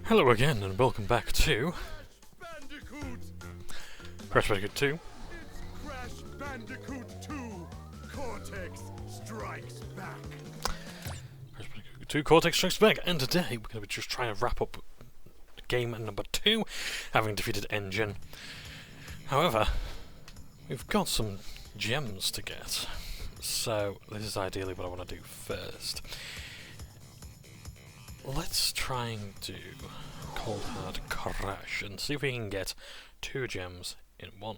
Hello again, and welcome back to Bandicoot! Crash Bandicoot 2. It's Crash Bandicoot 2! Cortex Strikes Back! Crash Bandicoot 2 Cortex Strikes Back, and today we're going to be just trying to wrap up game number 2, having defeated N-Sane. However, we've got some gems to get, so this is ideally what I want to do first. Let's try and do Cold Hard Crash and see if we can get 2 gems in one.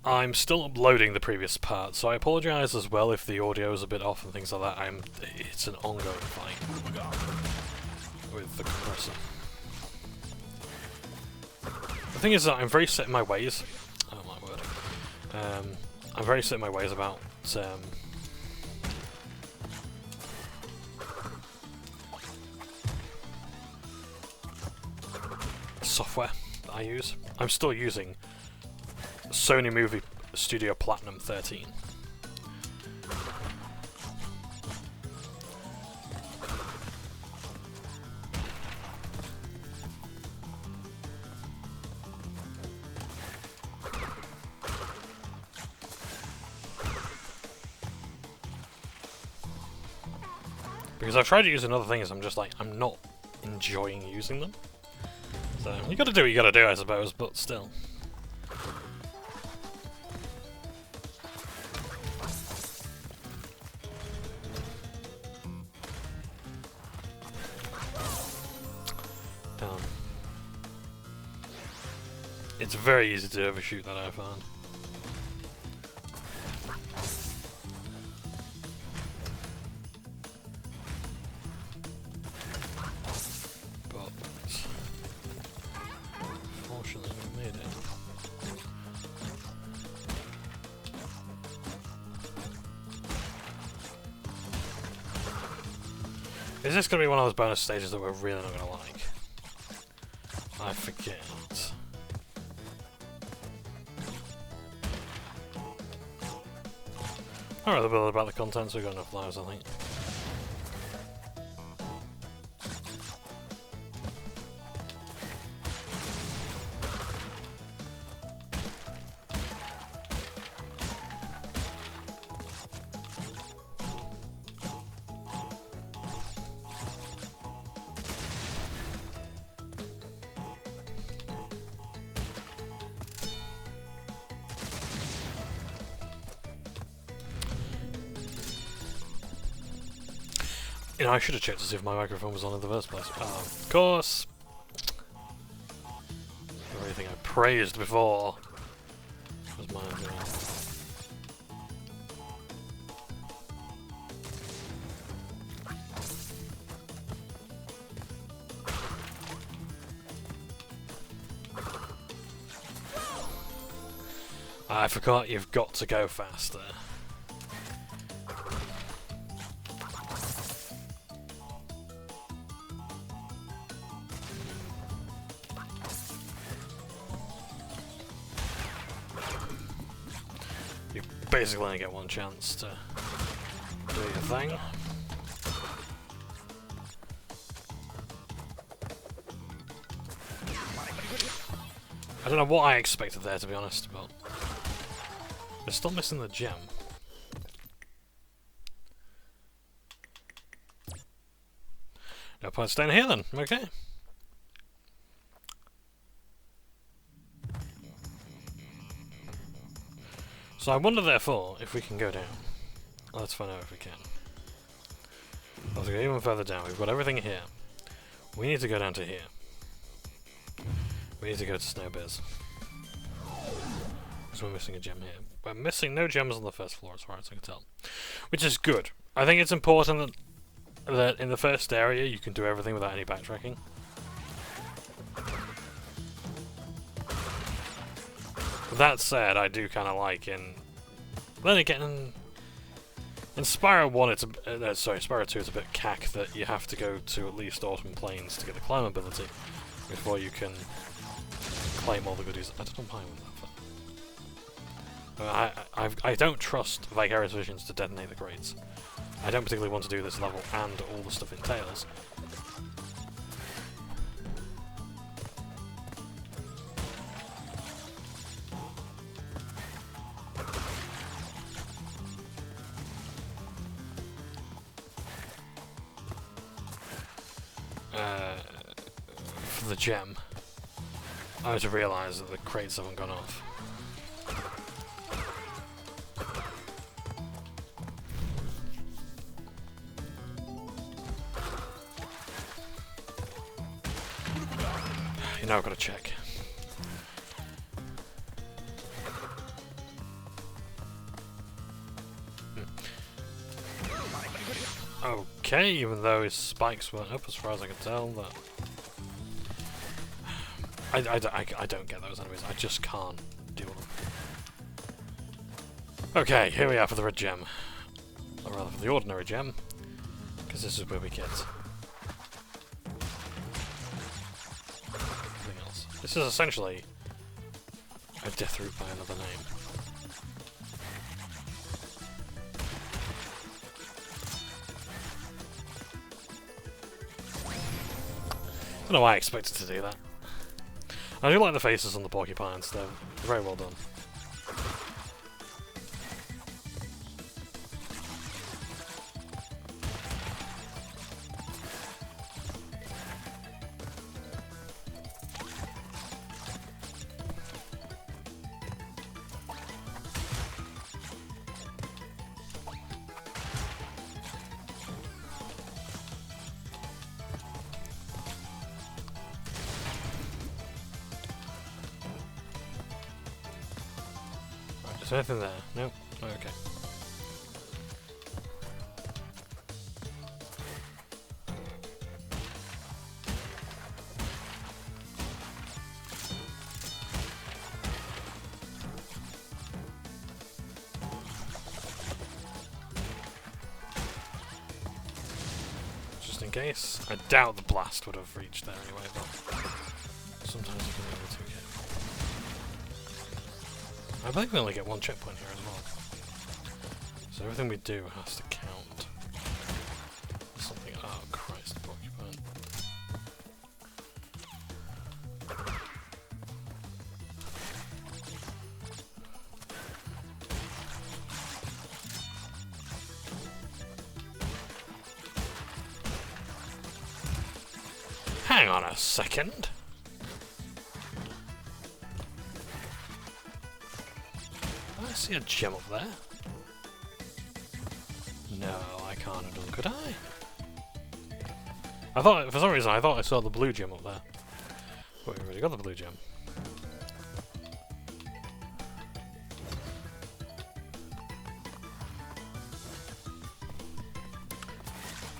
I'm still uploading the previous part, so I apologise as well if the audio is a bit off and things like that. It's an ongoing fight with the compressor. The thing is that I'm very set in my ways. Oh my word. I'm very set in my ways about software that I use. I'm still using Sony Movie Studio Platinum 13. Because I've tried to use other things, I'm just like, I'm not enjoying using them. So, you gotta do what you gotta do, I suppose, but still. Damn. It's very easy to overshoot that, I found. Is this going to be one of those bonus stages that we're really not going to like? I forget. Alright, a bit about the content, so we've got enough lives, I think. You know, I should have checked to see if my microphone was on in the first place. Of course! Everything I praised before was mine. I forgot you've got to go faster. Basically only get one chance to do your thing. I don't know what I expected there, to be honest, but we're still missing the gem. No point staying here then, okay. So I wonder, therefore, if we can go down. Let's find out if we can. Let's go even further down. We've got everything here. We need to go down to here. We need to go to Snowbears. Because we're missing a gem here. We're missing no gems on the first floor, as far as I can tell. Which is good. I think it's important that in the first area you can do everything without any backtracking. That said, I do kind of like then again, in Spyro 1, it's Spyro 2, it's a bit cack that you have to go to at least Autumn Plains to get the climb ability before you can claim all the goodies. I don't know why with that. I don't trust Vicarious Visions to detonate the crates. I don't particularly want to do this level and all the stuff it entails. For the gem, I had to realise that the crates haven't gone off. You know, I've got to check. Okay, even though his spikes weren't up as far as I could tell, that I don't get those enemies. I just can't deal with them. Okay, here we are for the red gem. Or rather, for the ordinary gem, because this is where we get everything else. This is essentially a death route by another name. I don't know why I expected to do that. I do like the faces on the porcupines, they're very well done. Is there anything there? Nope. Oh, okay. Just in case. I doubt the blast would have reached there anyway, but sometimes you can be able to get. I believe we only get one checkpoint here as well. So everything we do has to count. Something. Oh Christ, porcupine. Hang on a second. I see a gem up there. No, I can't have done, could I? I thought, for some reason, I thought I saw the blue gem up there. But we already got the blue gem.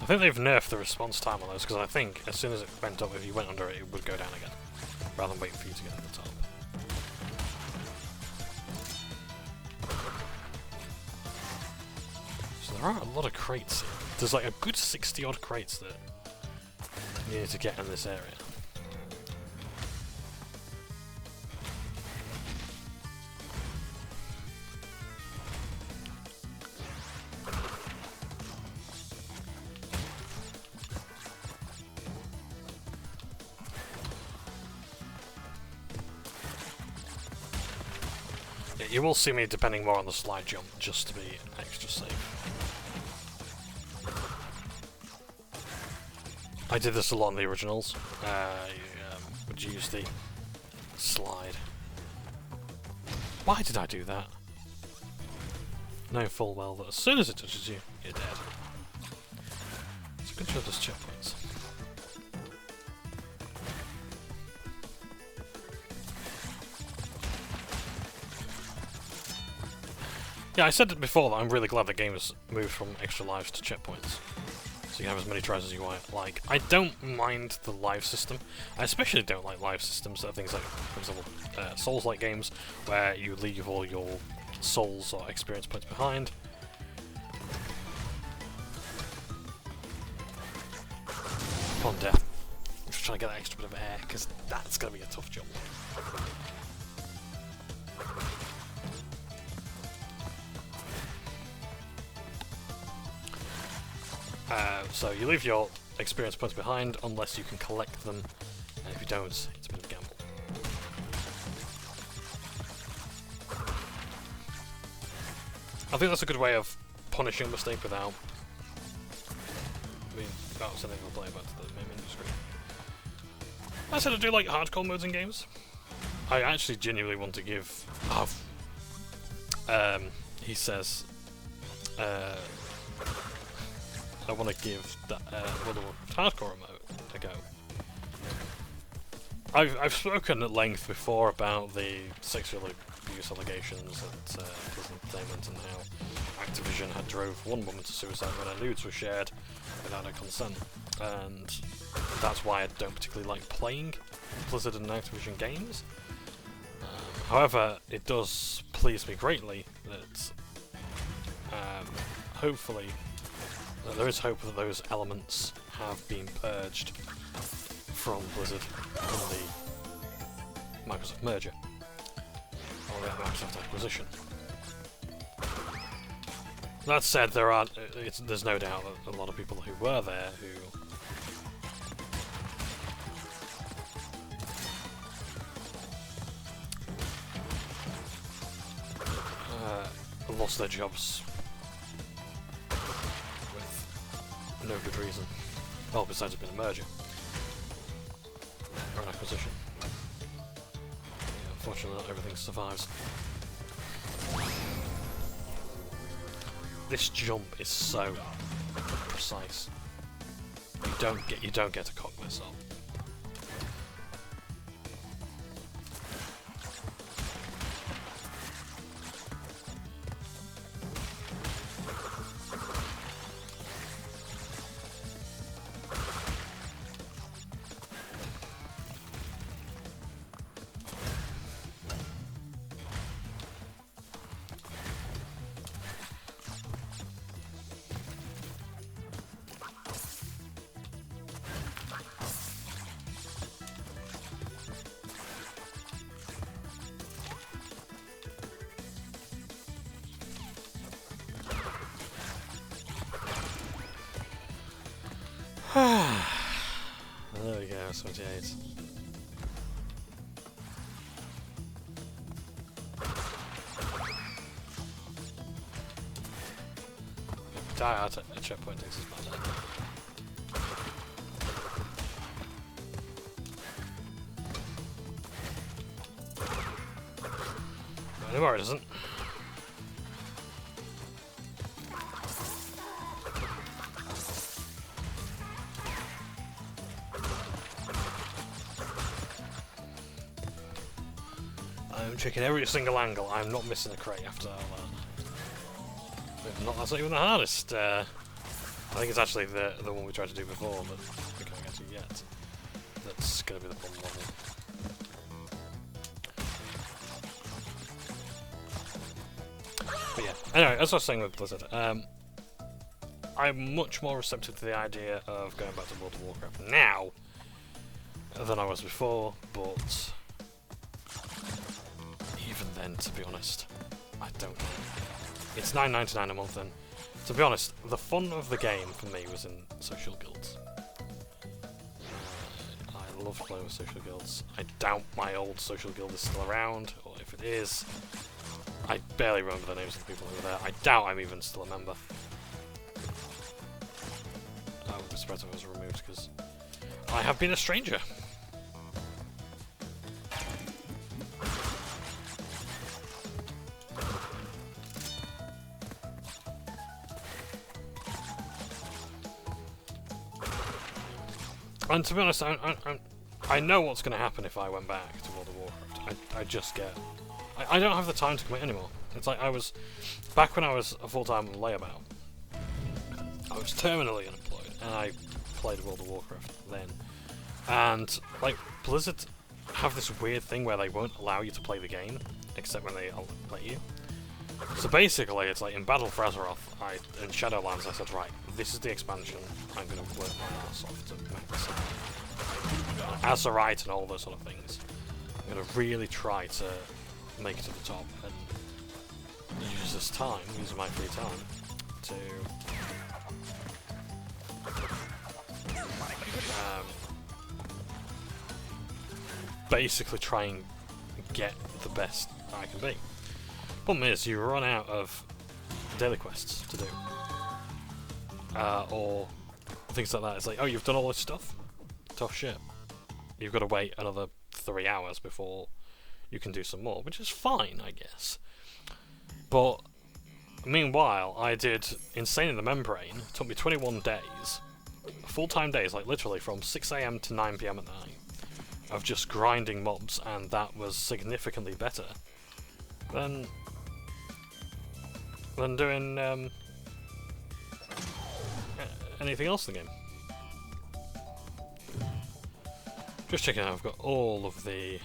I think they've nerfed the response time on those, because I think as soon as it went up, if you went under it, it would go down again, rather than waiting for you to get to the top. There are a lot of crates here. There's like a good 60 odd crates that you need to get in this area. Yeah, you will see me depending more on the slide jump just to be extra safe. I did this a lot in the originals. Would use the slide. Why did I do that? Knowing full well that as soon as it touches you, you're dead. It's a good job there's checkpoints. Yeah, I said it before that I'm really glad the game has moved from extra lives to checkpoints. So you can have as many tries as you like. I don't mind the live system. I especially don't like live systems that are things like, for example, Souls-like games, where you leave all your souls or experience points behind. Upon death. I'm just trying to get that extra bit of air, because that's going to be a tough jump. So you leave your experience points behind unless you can collect them, and if you don't, it's a bit of a gamble. I think that's a good way of punishing a mistake without sending the player back to the main menu screen. I said I do like hardcore modes in games. I actually genuinely want to give... he says... I want to give that World of Warcraft hardcore mode a go. I've spoken at length before about the sexual abuse allegations at Blizzard Entertainment and how Activision had drove one woman to suicide when her nudes were shared without her consent, and that's why I don't particularly like playing Blizzard and Activision games. However, it does please me greatly that hopefully there is hope that those elements have been purged from Blizzard in the Microsoft merger, or the Microsoft acquisition. That said, there's no doubt that a lot of people who were there who lost their jobs with no good reason. Well, besides it being a merger or an acquisition. Yeah, unfortunately, not everything survives. This jump is so precise. You don't get to cock myself. There we go, 78. Die out at a checkpoint takes us back. Not anymore, it doesn't. I'm checking every single angle. I'm not missing a crate after all that. That's not even the hardest. I think it's actually the one we tried to do before, but we can't get to yet. That's going to be the fun level. But yeah, anyway, as I was saying with Blizzard, I'm much more receptive to the idea of going back to World of Warcraft now than I was before, but even then, to be honest, I don't know. It's $9.99 a month, and to be honest, the fun of the game for me was in social guilds. I love playing with social guilds. I doubt my old social guild is still around, or if it is, I barely remember the names of the people who were there. I doubt I'm even still a member. I would be surprised if I was removed, because I have been a stranger. And to be honest, I know what's going to happen if I went back to World of Warcraft. I just get... I don't have the time to commit anymore. It's like I was... Back when I was a full-time layabout, I was terminally unemployed, and I played World of Warcraft then. And, like, Blizzard have this weird thing where they won't allow you to play the game, except when they let you. So basically, it's like in Battle for Azeroth, in Shadowlands, I said, right, this is the expansion. I'm going to work my ass off to max Azerite and all those sort of things. I'm going to really try to make it to the top and use this time, use my free time, to basically try and get the best I can be. Problem is, you run out of daily quests to do. Or things like that. It's like, oh, you've done all this stuff? Tough shit. You've got to wait another 3 hours before you can do some more, which is fine, I guess. But meanwhile, I did N-Sane in the Membrane. It took me 21 days. Full-time days, like literally from 6 AM to 9 PM at night, of just grinding mobs, and that was significantly better than doing anything else in the game. Just checking out, I've got all of the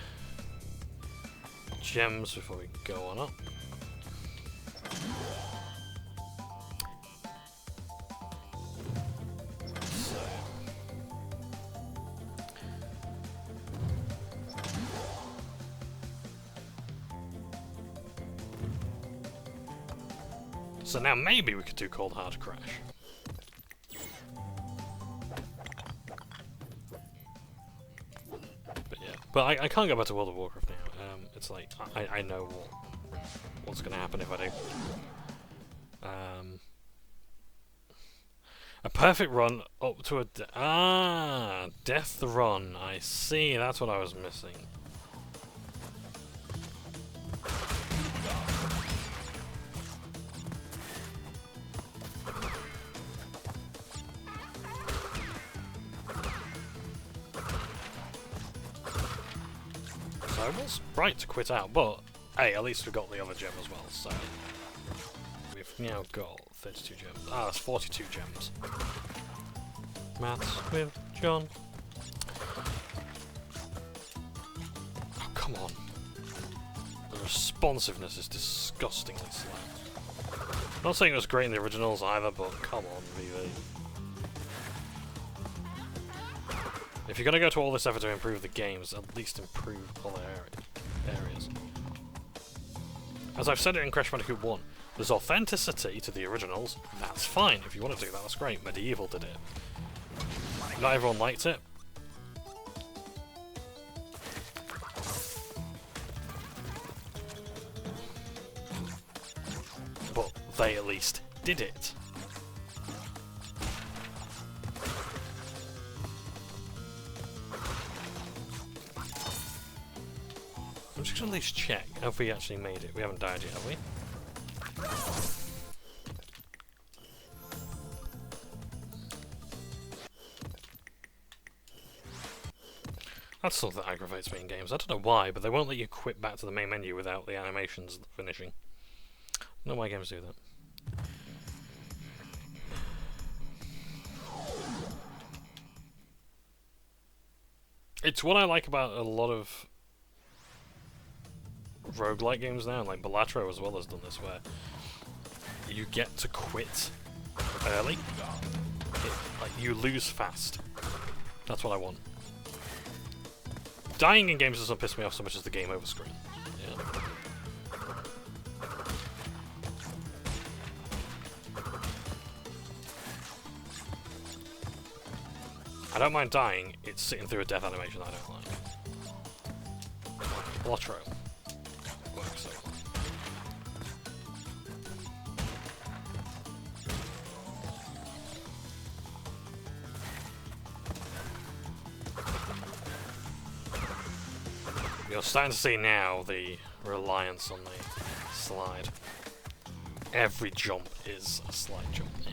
gems before we go on up. So now maybe we could do Cold Hard Crash. But yeah, but I can't go back to World of Warcraft now. It's like I know what's going to happen if I do. A perfect run up to a death run. I see. That's what I was missing. I was right to quit out, but hey, at least we got the other gem as well, so we've now got 32 gems. Ah, that's 42 gems. Maths with John. Oh, come on. The responsiveness is disgustingly slow. Not saying it was great in the originals either, but come on, VV. If you're going to go to all this effort to improve the games, at least improve other areas. As I've said it in Crash Bandicoot 1, there's authenticity to the originals, that's fine. If you want to do that, that's great. Medieval did it. Not everyone liked it. But they at least did it. I'm just gonna at least check if we actually made it. We haven't died yet, have we? That's something that aggravates me in games. I don't know why, but they won't let you quit back to the main menu without the animations finishing. I don't know why games do that. It's what I like about a lot of roguelike games now, and like Balatro as well has done this, where you get to quit early. Like, you lose fast. That's what I want. Dying in games doesn't piss me off so much as the game over screen. Yeah. I don't mind dying, it's sitting through a death animation I don't like. Balatro. Works so well. You're starting to see now the reliance on the slide. Every jump is a slide jump now.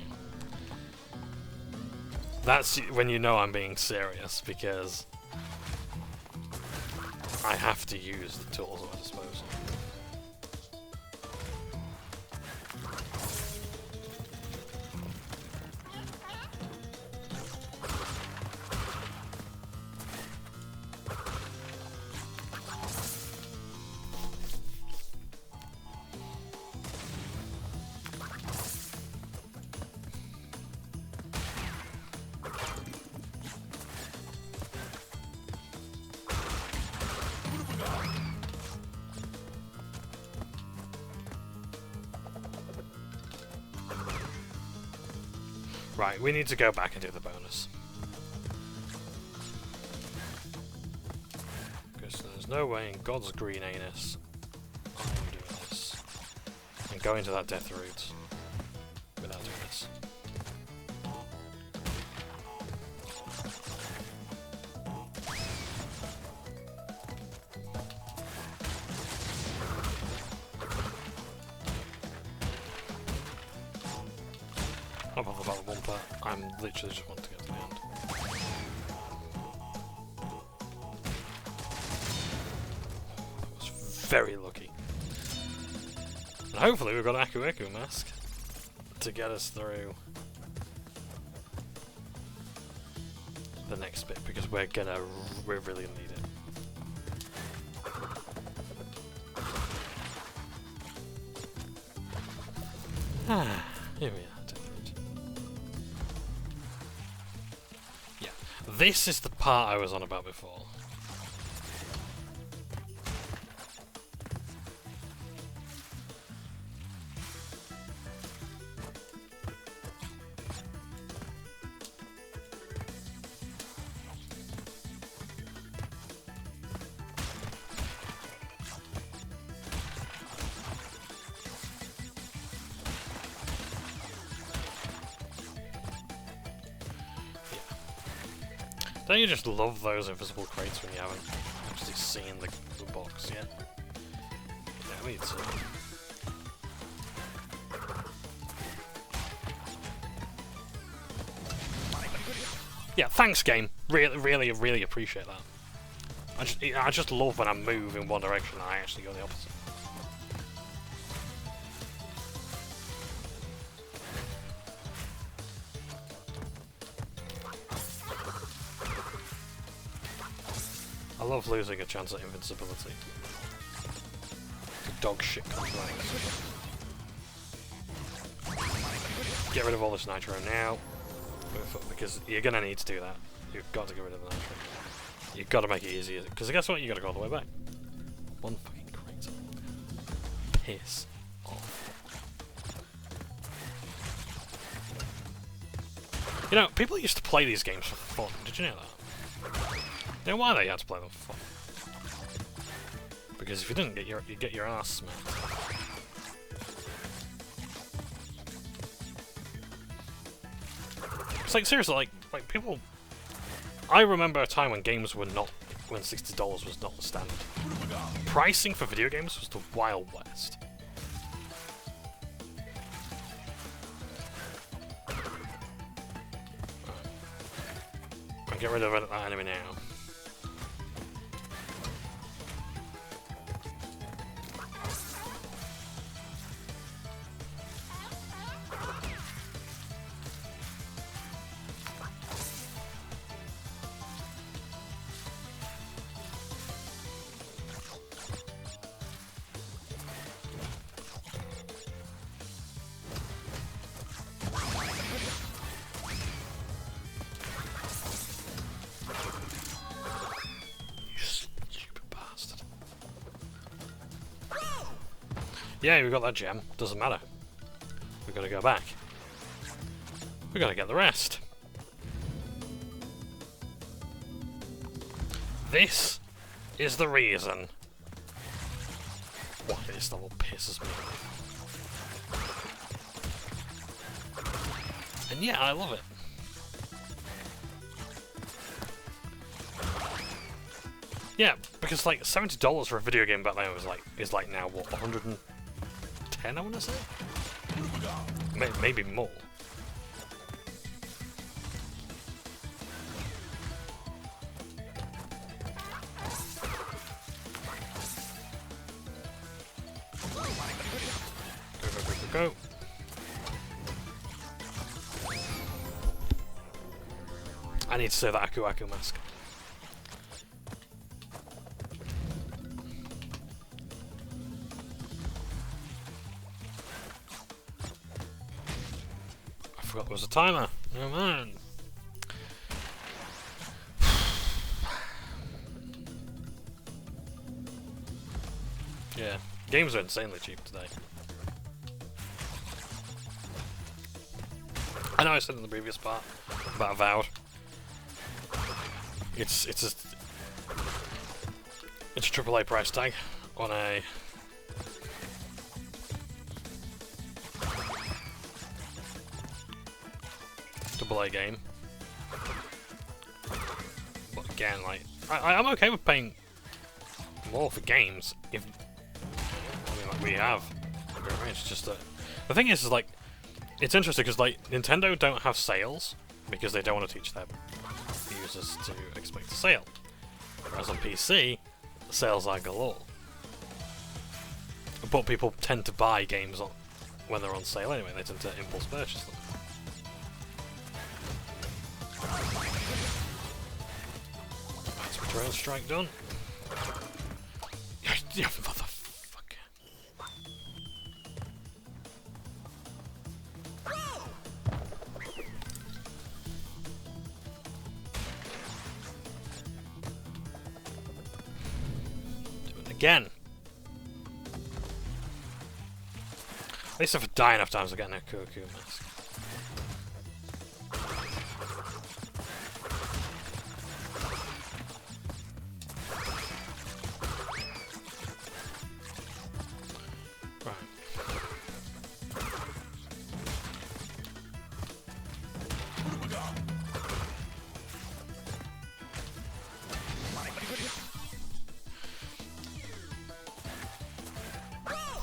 That's when you know I'm being serious, because I have to use the tools at my disposal. Right, we need to go back and do the bonus. no way in God's green anus I'm doing this. And going to that death route without doing this. Not bother about the bumper, I'm literally just want to get to the end. That was very lucky. And hopefully we've got an Aku Aku mask to get us through the next bit, because we're really gonna need it. Ah, here we are. This is the part I was on about before. Don't you just love those invisible crates when you haven't actually seen the box yet? Yeah, we need some. Yeah, thanks game. Really appreciate that. I just love when I move in one direction and I actually go the opposite. I love losing a chance at invincibility. The dog shit comes running. Get rid of all this nitro now, because you're gonna need to do that. You've got to get rid of the nitro. You've got to make it easier, because guess what? You got to go all the way back. One fucking crate. Piss off. You know, people used to play these games for fun. Did you know that? You know why they had to play them for fun? Because if you didn't, you get your ass smacked. It's like seriously, like people. I remember a time when games were not, when $60 was not the standard. Pricing for video games was the Wild West. I'll get rid of that enemy now. Yeah, we got that gem. Doesn't matter. We've got to go back. We've got to get the rest. This is the reason why this level pisses me off. And yeah, I love it. Yeah, because like $70 for a video game back then is like now what, 110 I want to say? Maybe more. Go. I need to say that Aku Aku mask. I forgot there was a timer. Oh man. Yeah, games are insanely cheap today. I know I said in the previous part about Avowed. It's just It's a AAA price tag on a AA game. But again, like, I'm okay with paying more for games if, I mean, like we have. It's just that the thing is like, it's interesting because like Nintendo don't have sales because they don't want to teach their users to expect a sale. Whereas on PC, sales are galore. But people tend to buy games when they're on sale anyway. They tend to impulse purchase them. That's return strike done. Yeah, motherfucker. Do it again. At least if I die enough times, I'm getting a Kuku mask.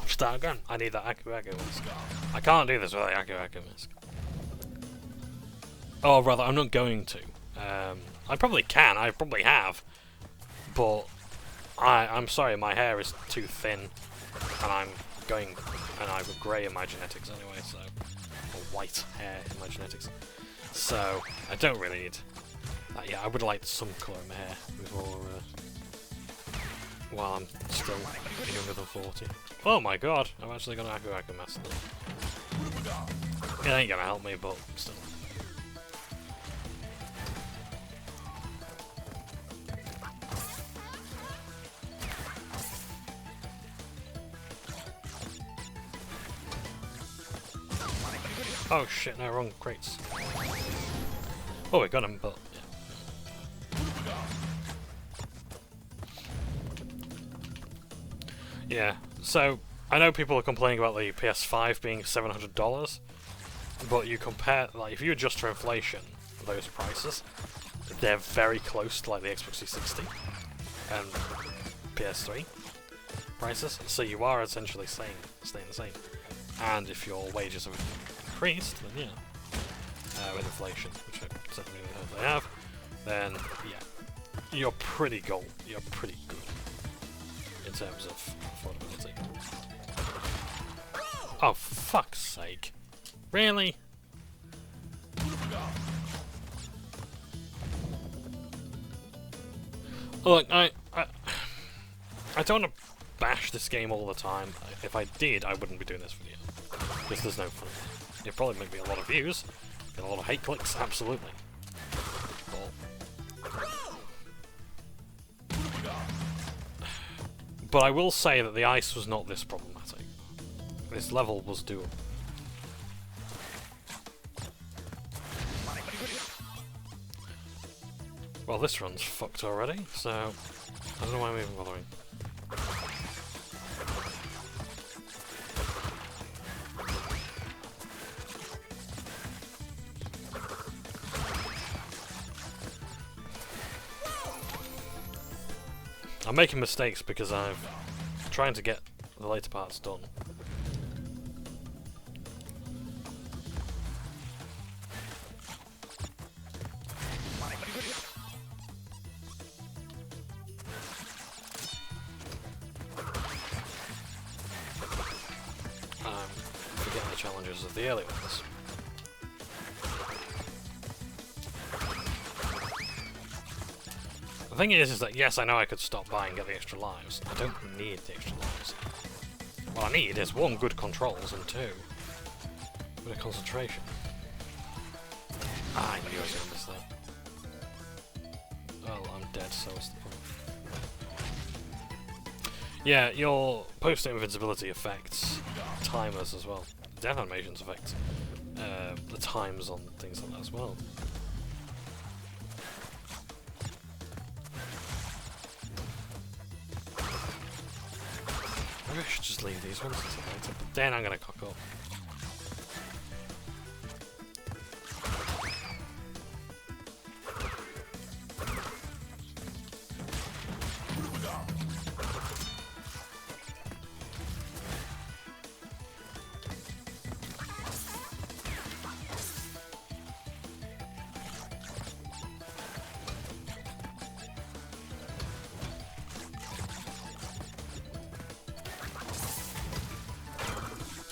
Start again. I need that Aku mask. I can't do this without the Aku mask. Oh, rather, I'm not going to. I probably can. I probably have. But I'm sorry, my hair is too thin, and I have grey in my genetics anyway, so or white hair in my genetics. So I don't really need. Yeah, I would like some colour in my hair before. While I'm still younger than 40. Oh my god, I've actually got an Aku mask. It ain't gonna help me, but still. Oh shit, no, wrong crates. Oh, we got him, but yeah. Yeah, so I know people are complaining about the PS5 being $700, but you compare, like, if you adjust for inflation, those prices, they're very close to like the Xbox 360 and PS3 prices. So you are essentially staying the same. And if your wages have increased, then yeah, with inflation, which I certainly hope they have, then yeah, you're pretty good in terms of affordability. Oh, for fuck's sake. Really? Look, I don't want to bash this game all the time. If I did, I wouldn't be doing this video. Because there's no fun. It'd probably make me a lot of views, get a lot of hate clicks, absolutely. But I will say that the ice was not this problematic. This level was doable. Well, this run's fucked already, so I don't know why I'm even bothering. I'm making mistakes because I'm trying to get the later parts done. I'm forgetting the challenges of the early ones. The thing is that yes, I know I could stop by and get the extra lives. I don't need the extra lives. What I need is one, good controls, and two, a bit of concentration. I knew I was going to miss that. Well, I'm dead, so what's the point? Yeah, your post invincibility affects timers as well. Death animations affect the times on things like that as well. Maybe I should just leave these ones until later, but then I'm gonna cock up.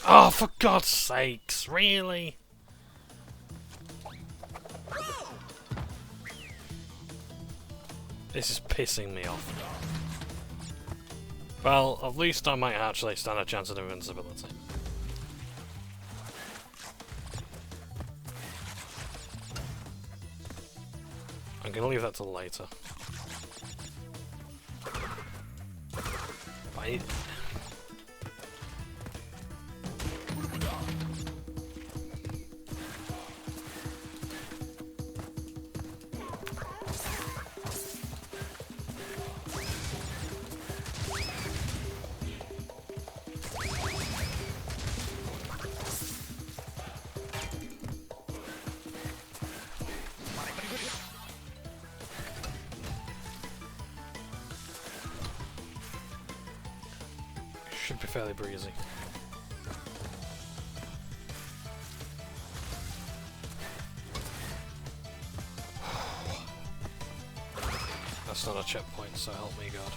Oh, for God's sakes, really? This is pissing me off. Well, at least I might actually stand a chance at invincibility. I'm gonna leave that till later. I... Should be fairly breezy. That's not a checkpoint, so help me God.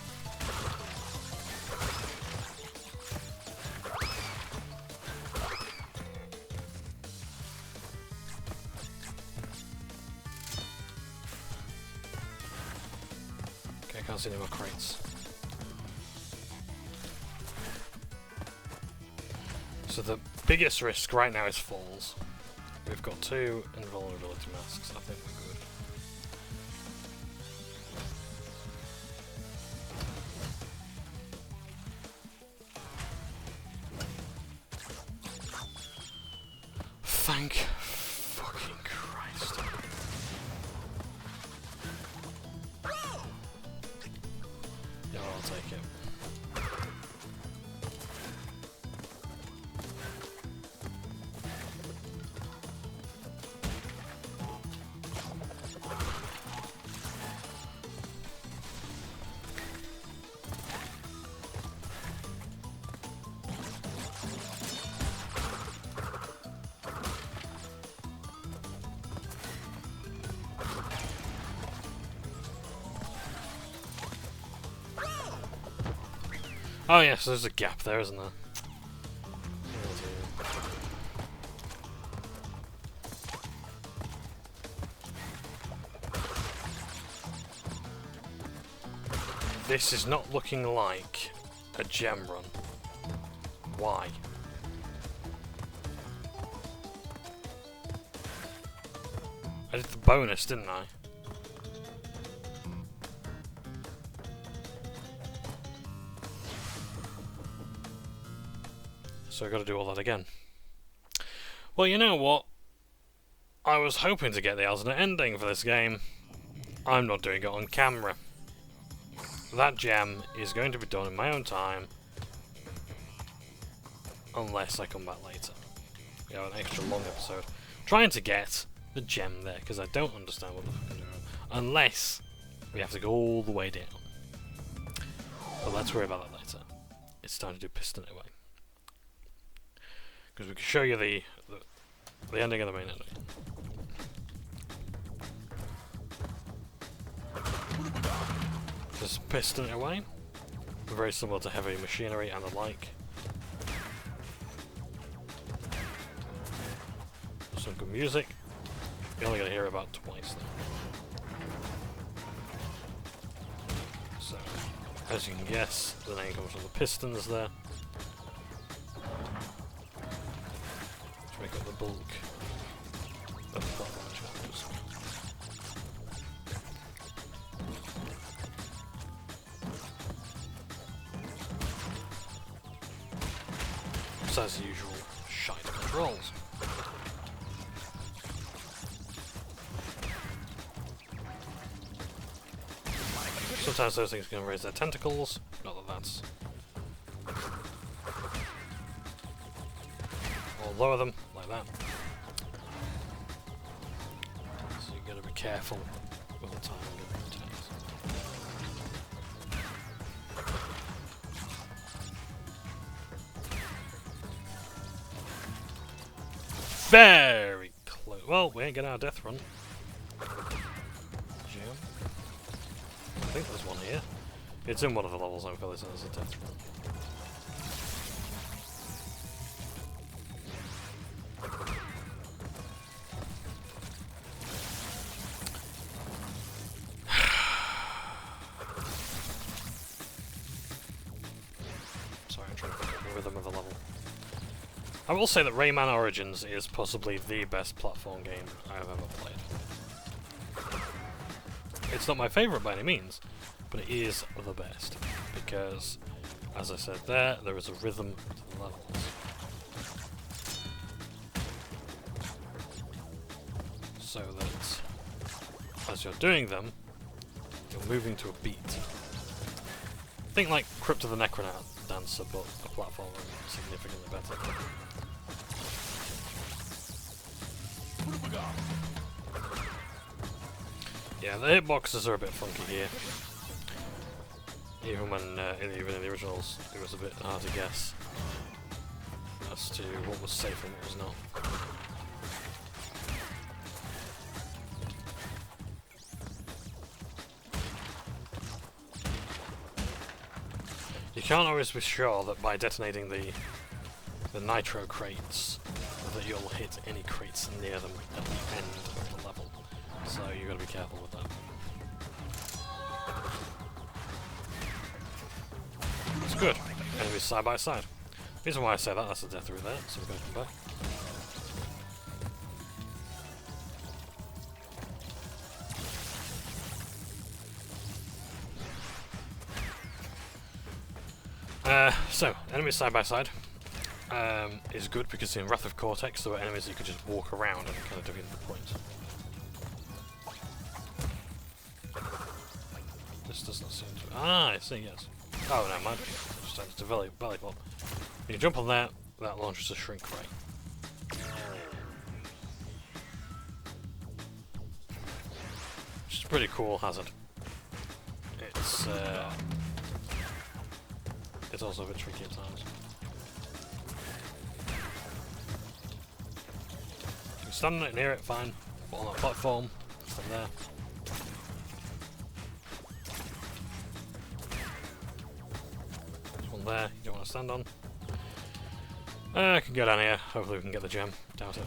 Okay, I can't see any more crates. So the biggest risk right now is falls. We've got 2 invulnerability masks, I think we're good. Thank fucking Christ. Yeah, I'll take it. Oh yes, there's a gap there, isn't there? This is not looking like a gem run. Why? I did the bonus, didn't I? So I got to do all that again. Well, you know what? I was hoping to get the alternate ending for this game. I'm not doing it on camera. That gem is going to be done in my own time. Unless I come back later. We have an extra long episode. Trying to get the gem there, because I don't understand what the fuck I'm doing. Unless we have to go all the way down. But let's worry about that later. It's time to do piston it away. Because we can show you the ending of the main ending. Just piston it away. Very similar to heavy machinery and the like. Some good music. You're only going to hear about twice though. So, as you can guess, the name comes from the pistons there. To make up the bulk of the platform challenges. So as usual, shite controls. Sometimes those things can raise their tentacles, not that that's lower them like that. So you gotta be careful with the timing of the attacks. Very close. Well, we ain't getting our death run. Gem. I think there's one here. It's in one of the levels, I'm fairly certain there's a death run. Sorry, I'm trying to pick up the rhythm of the level. I will say that Rayman Origins is possibly the best platform game I've ever played. It's not my favourite by any means, but it is the best, because, as I said there is a rhythm to the levels. So that, as you're doing them, you're moving to a beat. Think like Crypt of the Necrodancer, but a platformer and significantly better. Yeah, the hitboxes are a bit funky here. Even when, even in the originals, it was a bit hard to guess as to what was safe and what was not. You can't always be sure that by detonating the nitro crates that you'll hit any crates near them at the end of the level. So you gotta be careful with that. It's good. Enemies side by side. The reason why I say that, that's a death route there, so we're gonna come back. So, enemies side by side is good because in Wrath of Cortex there were enemies that you could just walk around and kind of defeat the point. This doesn't seem to... Ah, I see, yes. Oh, no, mind. I just had to belly pop. When you jump on that launches a shrink ray. Which is a pretty cool hazard. It's also a bit tricky at times. You can stand near it, fine. But on that platform, stand there. There's one there you don't want to stand on. I can go down here, hopefully we can get the gem. Doubt it.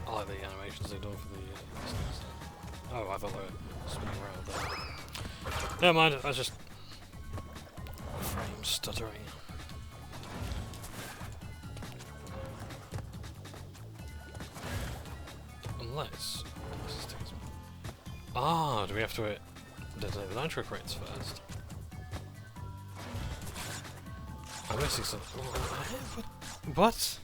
I like the animations they've done for the... oh, I thought they were spinning around there. Never mind, I was just... frame stuttering. Unless... ah, do we have to detonate the nitro crates first? I'm missing something. What?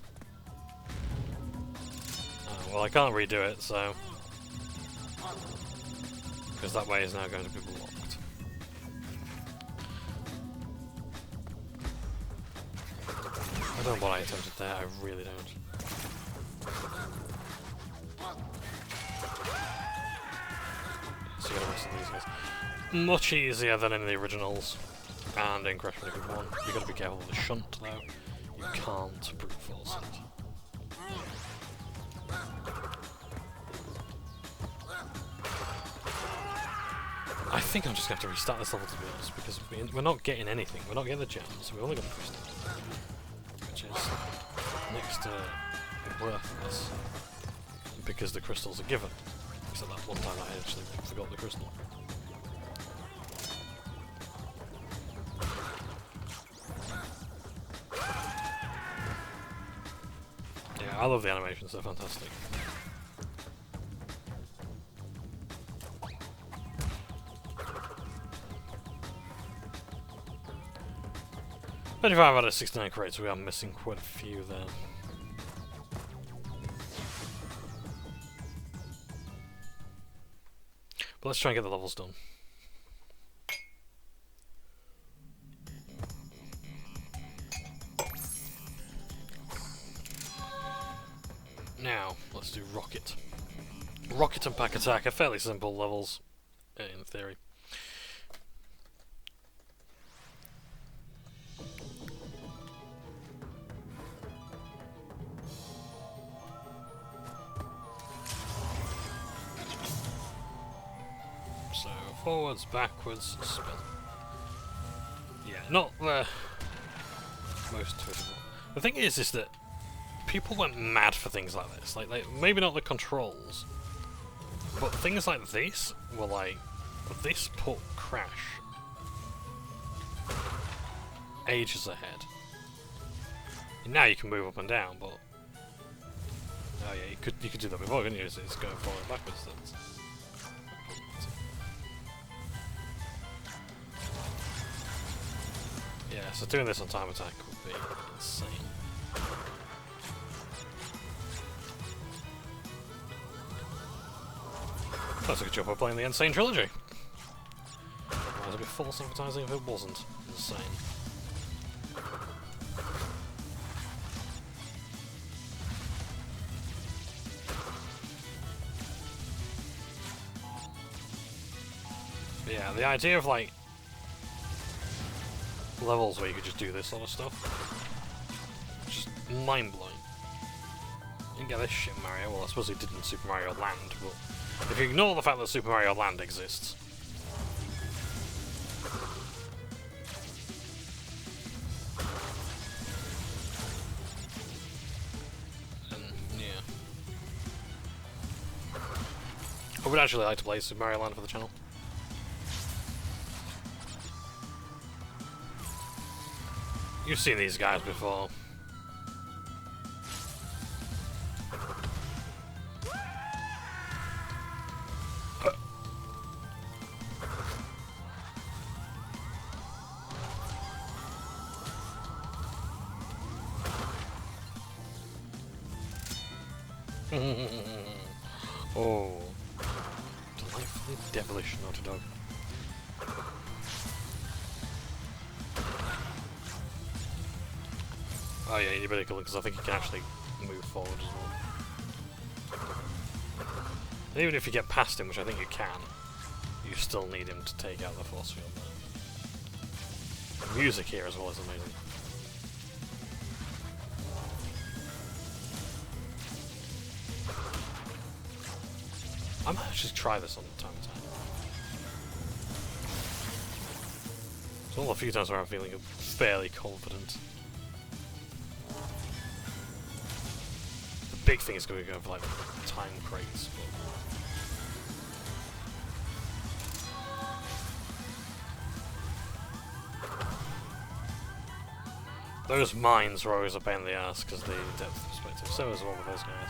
Well, I can't redo it, so... because that way is now going to be blocked. I don't know what I attempted there, I really don't. See what the rest of these guys. Much easier than in the originals, and in Crash Bandicoot 1. You've got to be careful with the shunt, though. You can't brute force it. I think I'm just going to have to restart this level, to be honest, because we're not getting anything. We're not getting the gems, so we've only got the crystal, which is next to worthless, because the crystals are given. Except that one time I actually forgot the crystal. Yeah, I love the animations, they're fantastic. $35 out of 69 crates, we are missing quite a few there. But let's try and get the levels done. Now, let's do Rocket. Rocket and Pack Attack are fairly simple levels, in theory. So, forwards, backwards, spin. Yeah, not the most visible. The thing is that people went mad for things like this. Like maybe not the controls, but things like this were like, this put Crash ages ahead. And now you can move up and down, but oh yeah, you could do that before, couldn't you? It's going forward and backwards. That's... Yeah, so doing this on time attack would be insane. That's a good job of playing the N-Sane Trilogy. I was a bit false advertising if it wasn't insane. But yeah, the idea of like levels where you could just do this sort of stuff, just mind-blowing. You didn't get this shit in Mario. Well, I suppose it did in Super Mario Land, but if you ignore the fact that Super Mario Land exists, then yeah, I would actually like to play Super Mario Land for the channel. You've seen these guys before. Oh, delightfully devilish Naughty Dog. Oh yeah, you're pretty cool because I think you can actually move forward as well. And even if you get past him, which I think you can, you still need him to take out the force field. The music here as well is amazing. I might actually try this on time to time. There's all a few times where I'm feeling fairly confident. The big thing is going to go for like time crates. But those mines are always a pain in the ass because the depth perspective. So is one of those guys.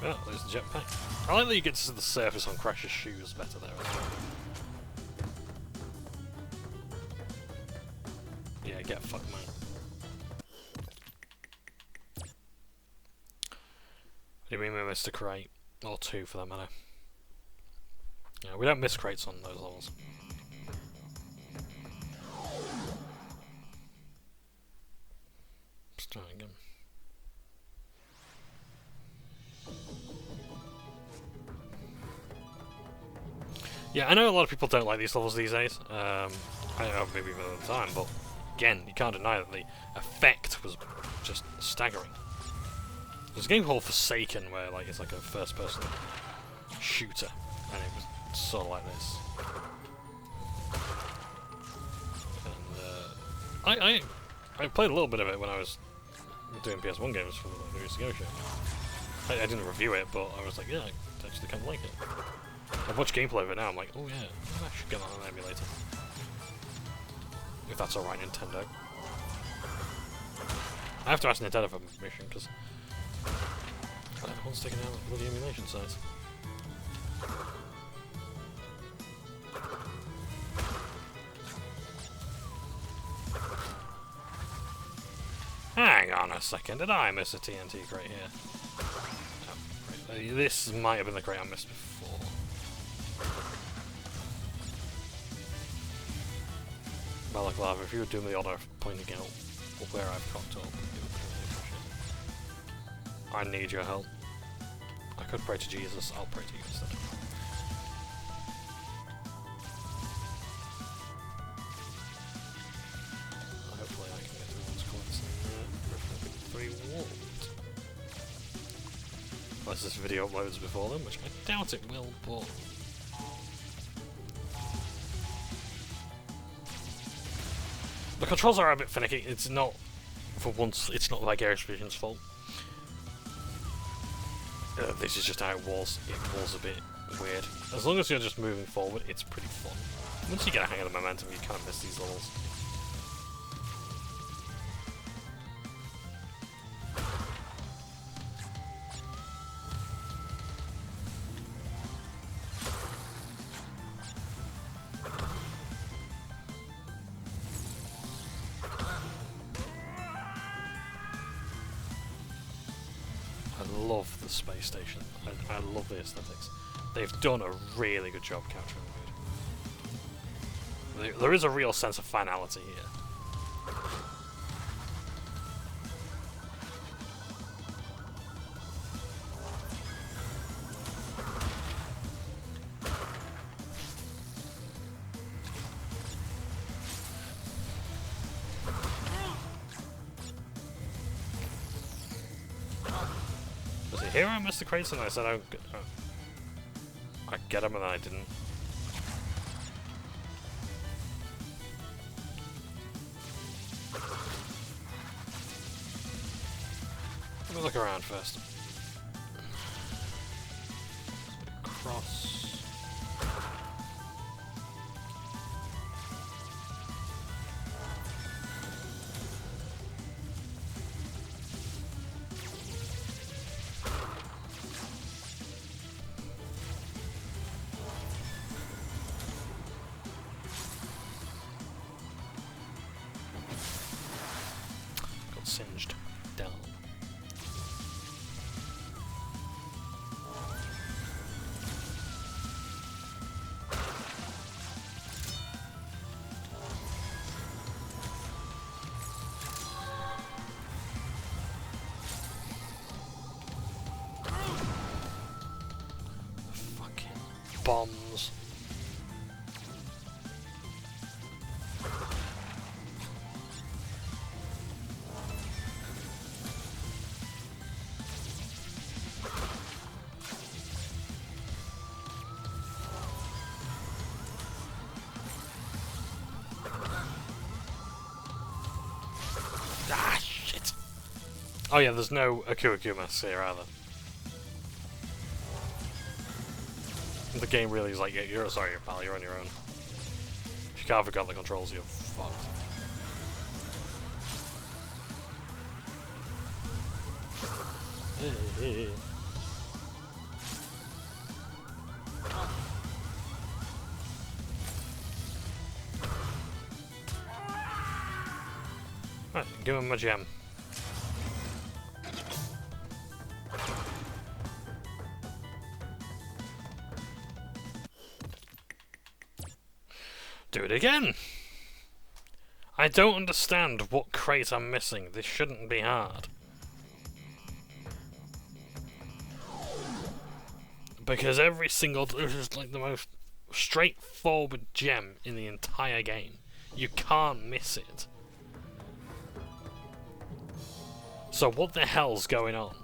Oh, there's the jetpack. I like that you get to see the surface on Crash's shoes better there as well. Yeah, get fucked, man. What do you mean we missed a crate? Or two, for that matter. Yeah, we don't miss crates on those levels. Let's try again. Yeah, I know a lot of people don't like these levels these days. I don't know, maybe even at the time, but again, you can't deny that the effect was just staggering. There's a game called Forsaken where like it's like a first-person shooter, and it was sort of like this. And I played a little bit of it when I was doing PS1 games for the News to Go show. I didn't review it, but I was like, yeah, I actually kind of like it. I've watched gameplay of it now, I'm like, oh yeah, I should get on an emulator. If that's alright, Nintendo. I have to ask Nintendo for permission, because everyone's taking out the bloody emulation sites. Hang on a second, did I miss a TNT crate here? Oh, right. This might have been the crate I missed before. Balaclava, if you would do me the honour of pointing out where I've cocked up, it would be really appreciated. I need your help. I could pray to Jesus, I'll pray to you instead. Hopefully I can get through those coins and 3 walls. Unless this video uploads before then, which I doubt it will, but... The controls are a bit finicky. It's not, for once, it's not Vicarious Vision's fault. This is just how it was. It was a bit weird. As long as you're just moving forward, it's pretty fun. Once you get a hang of the momentum, you kind of miss these levels. I love the space station. I love the aesthetics. They've done a really good job capturing the mood. There is a real sense of finality here. Here I missed the crates and I said I'd get them and then I didn't. Let me look around first. Cross. Singed down. Fucking bombs. Ah, shit! Oh yeah, there's no Aku masks here either. The game really is like, you're sorry, pal, you're on your own. If you can't forget the controls, you're fucked. Right, give him a gem. Do it again! I don't understand what crate I'm missing. This shouldn't be hard. Because every single... This is like the most straightforward gem in the entire game. You can't miss it. So what the hell's going on?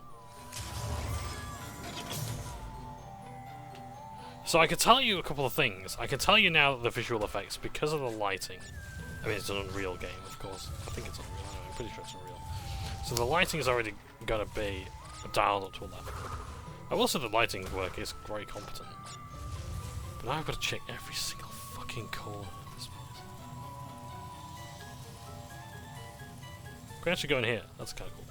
So I can tell you a couple of things. I can tell you now that the visual effects, because of the lighting... I mean, it's an Unreal game, of course. I think it's Unreal. I'm pretty sure it's Unreal. So the lighting is already going to be dialed up to 11. I will say the lighting work is very competent. But now I've got to check every single fucking corner of this place. We can actually go in here. That's kind of cool.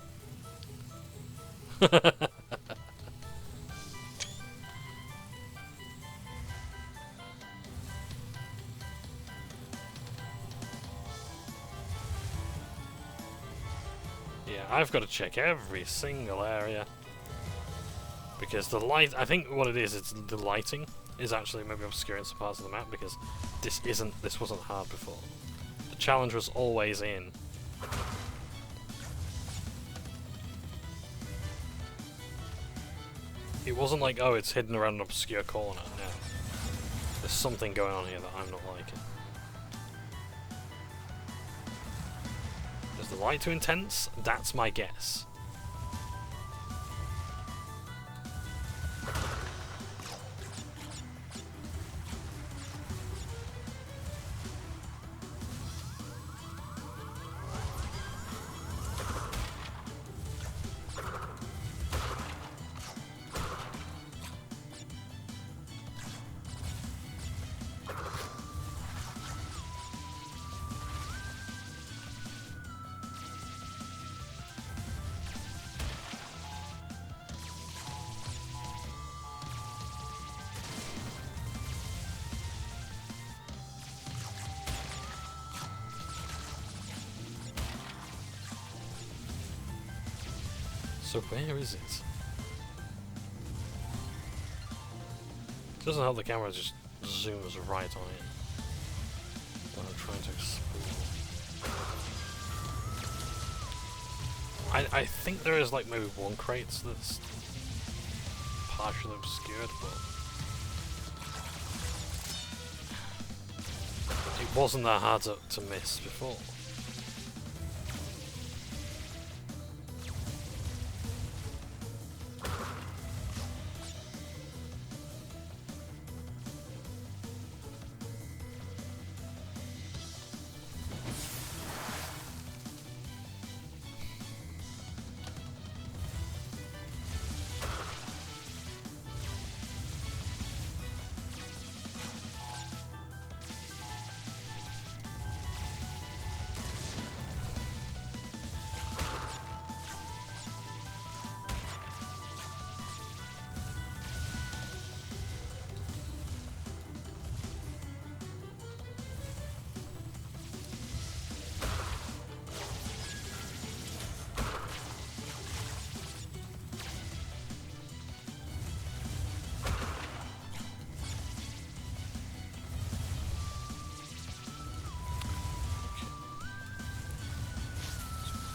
Yeah, I've got to check every single area. Because the light, I think what it is, it's the lighting is actually maybe obscuring some parts of the map because this wasn't hard before. The challenge was always in. It wasn't like, oh, it's hidden around an obscure corner. No. There's something going on here that I'm not liking. Is the light too intense? That's my guess. So where is it? It doesn't help the camera just zooms right on in when I'm trying to explore. I think there is like maybe one crate that's partially obscured, but it wasn't that hard to miss before.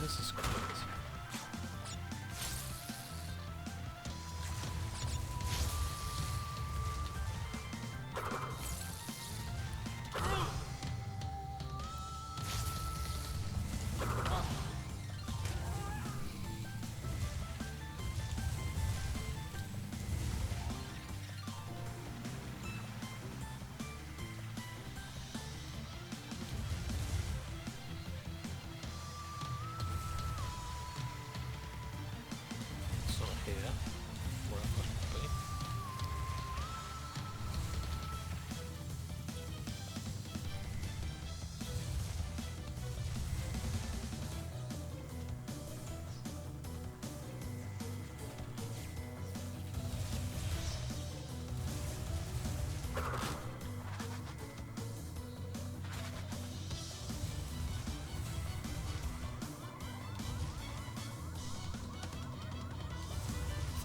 This is great.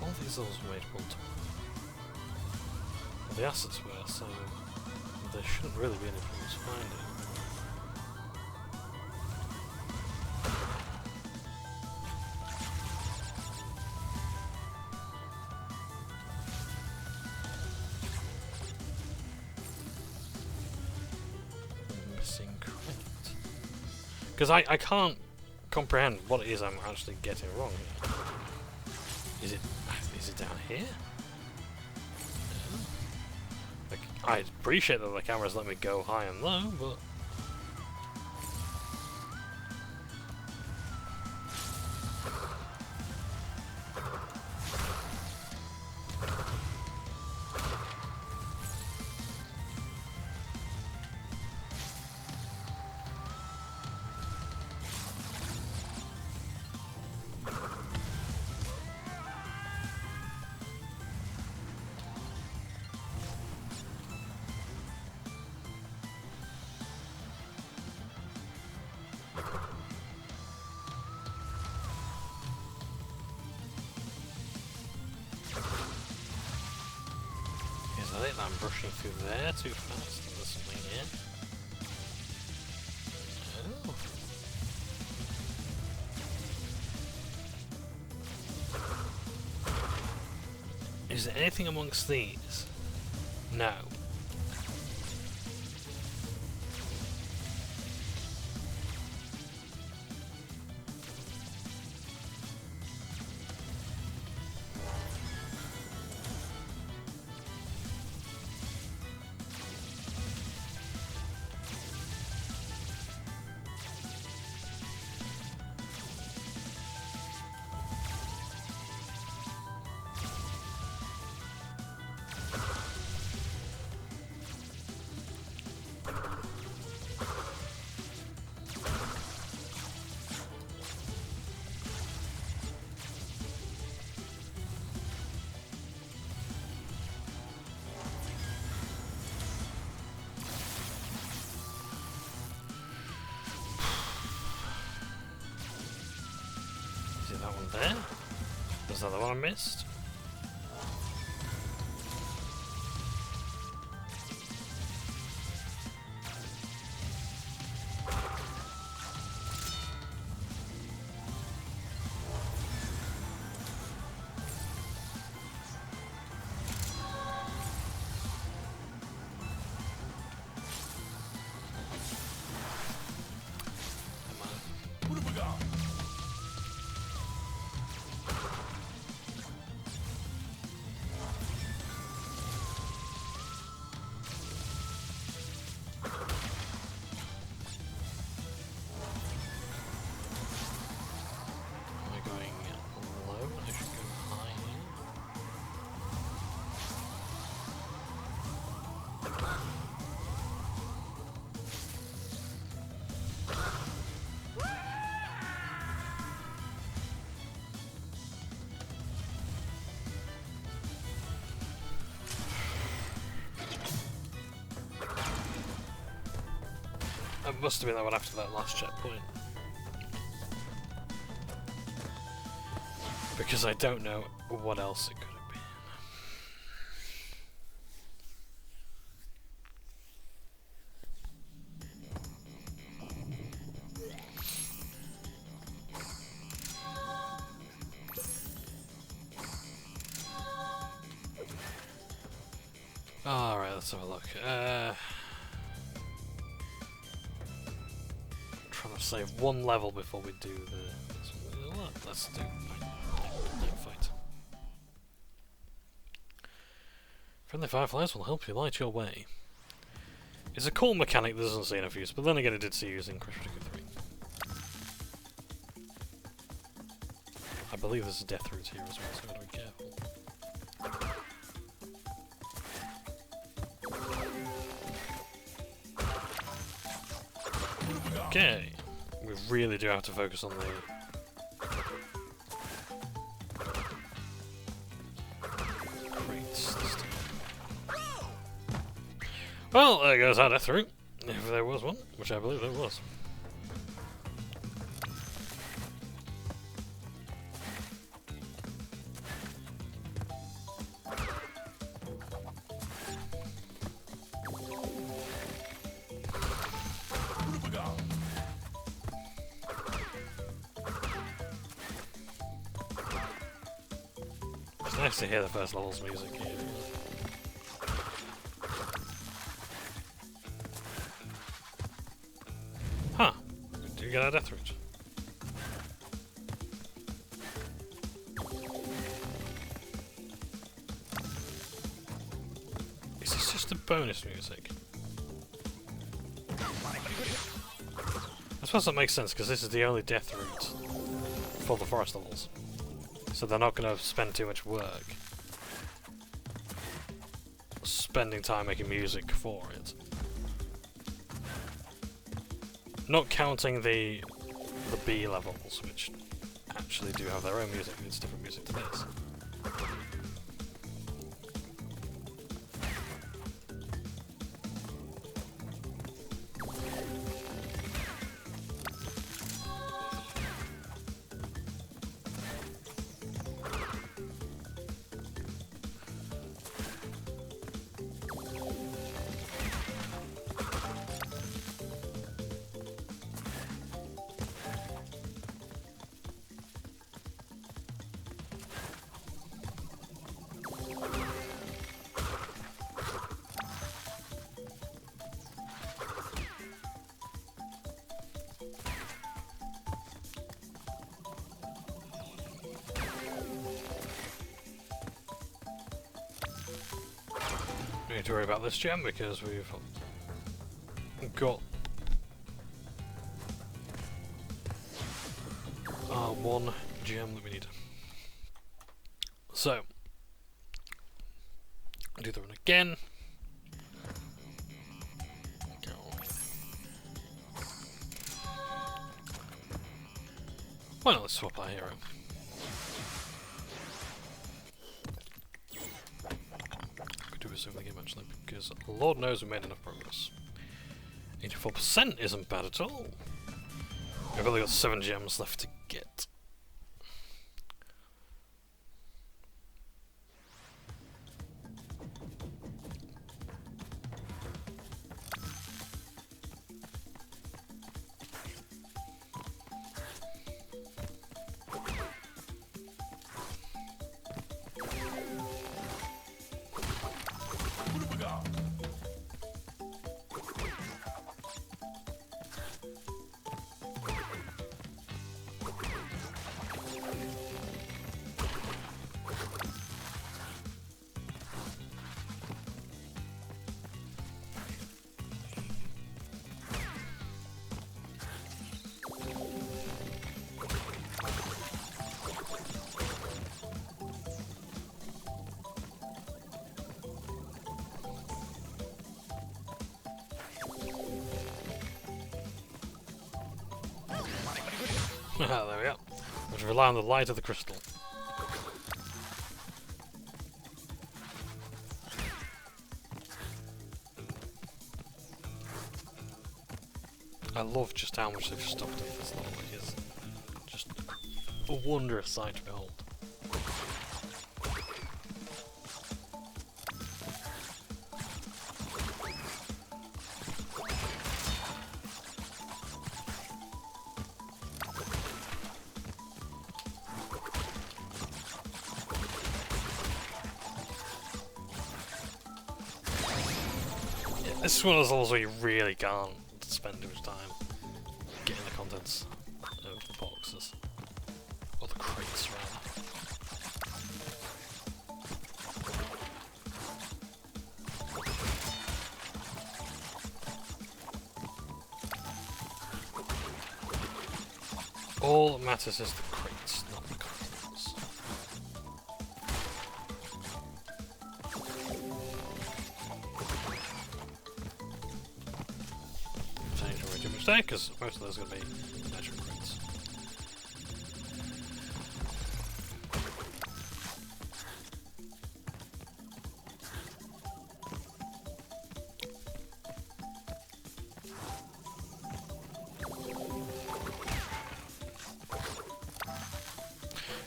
All these levels were made multiple. Well, the assets were, so there shouldn't really be any problems finding. Missing crate. Because I can't comprehend what it is I'm actually getting wrong here. Is it down here? Like, I appreciate that the camera's let me go high and low, but I think I'm brushing through there too fast. There's something here. Is there anything amongst these? No. That one there? Was that the one I missed? It must have been that one after that last checkpoint. Because I don't know what else it could have been. Alright, let's have a look. Trying to save one level before we do the... Let's do night fight. Friendly fireflies will help you light your way. It's a cool mechanic that doesn't see enough use, but then again it did see use in Crash Bandicoot 3. I believe there's a death route here as well, so I've got to be careful. Okay, we really do have to focus on the... crates this time. Well, there goes our death route, if there was one, which I believe there was. It's nice to hear the first level's music here. Huh. We do get our death route. Is this just the bonus music? I suppose that makes sense, because this is the only death route for the forest levels. So they're not going to spend too much work spending time making music for it. Not counting the B levels, which actually do have their own music. It's different music to this. don't need to worry about this gem because we've got our one gem that we need. So, do the run again. Go. Why not let's swap our hero? Could do resume the game actually, because Lord knows we made enough progress. 84% isn't bad at all. We've only got 7 gems left to get. There we go. We have to rely on the light of the crystal. I love just how much they've stopped at this level. It is just a wondrous sight to behold. This is one of those levels where you really can't spend too much time getting the contents of the boxes. Or the crates, rather. All that matters is the crates, not the contents. Because most of those are going to be natural crates.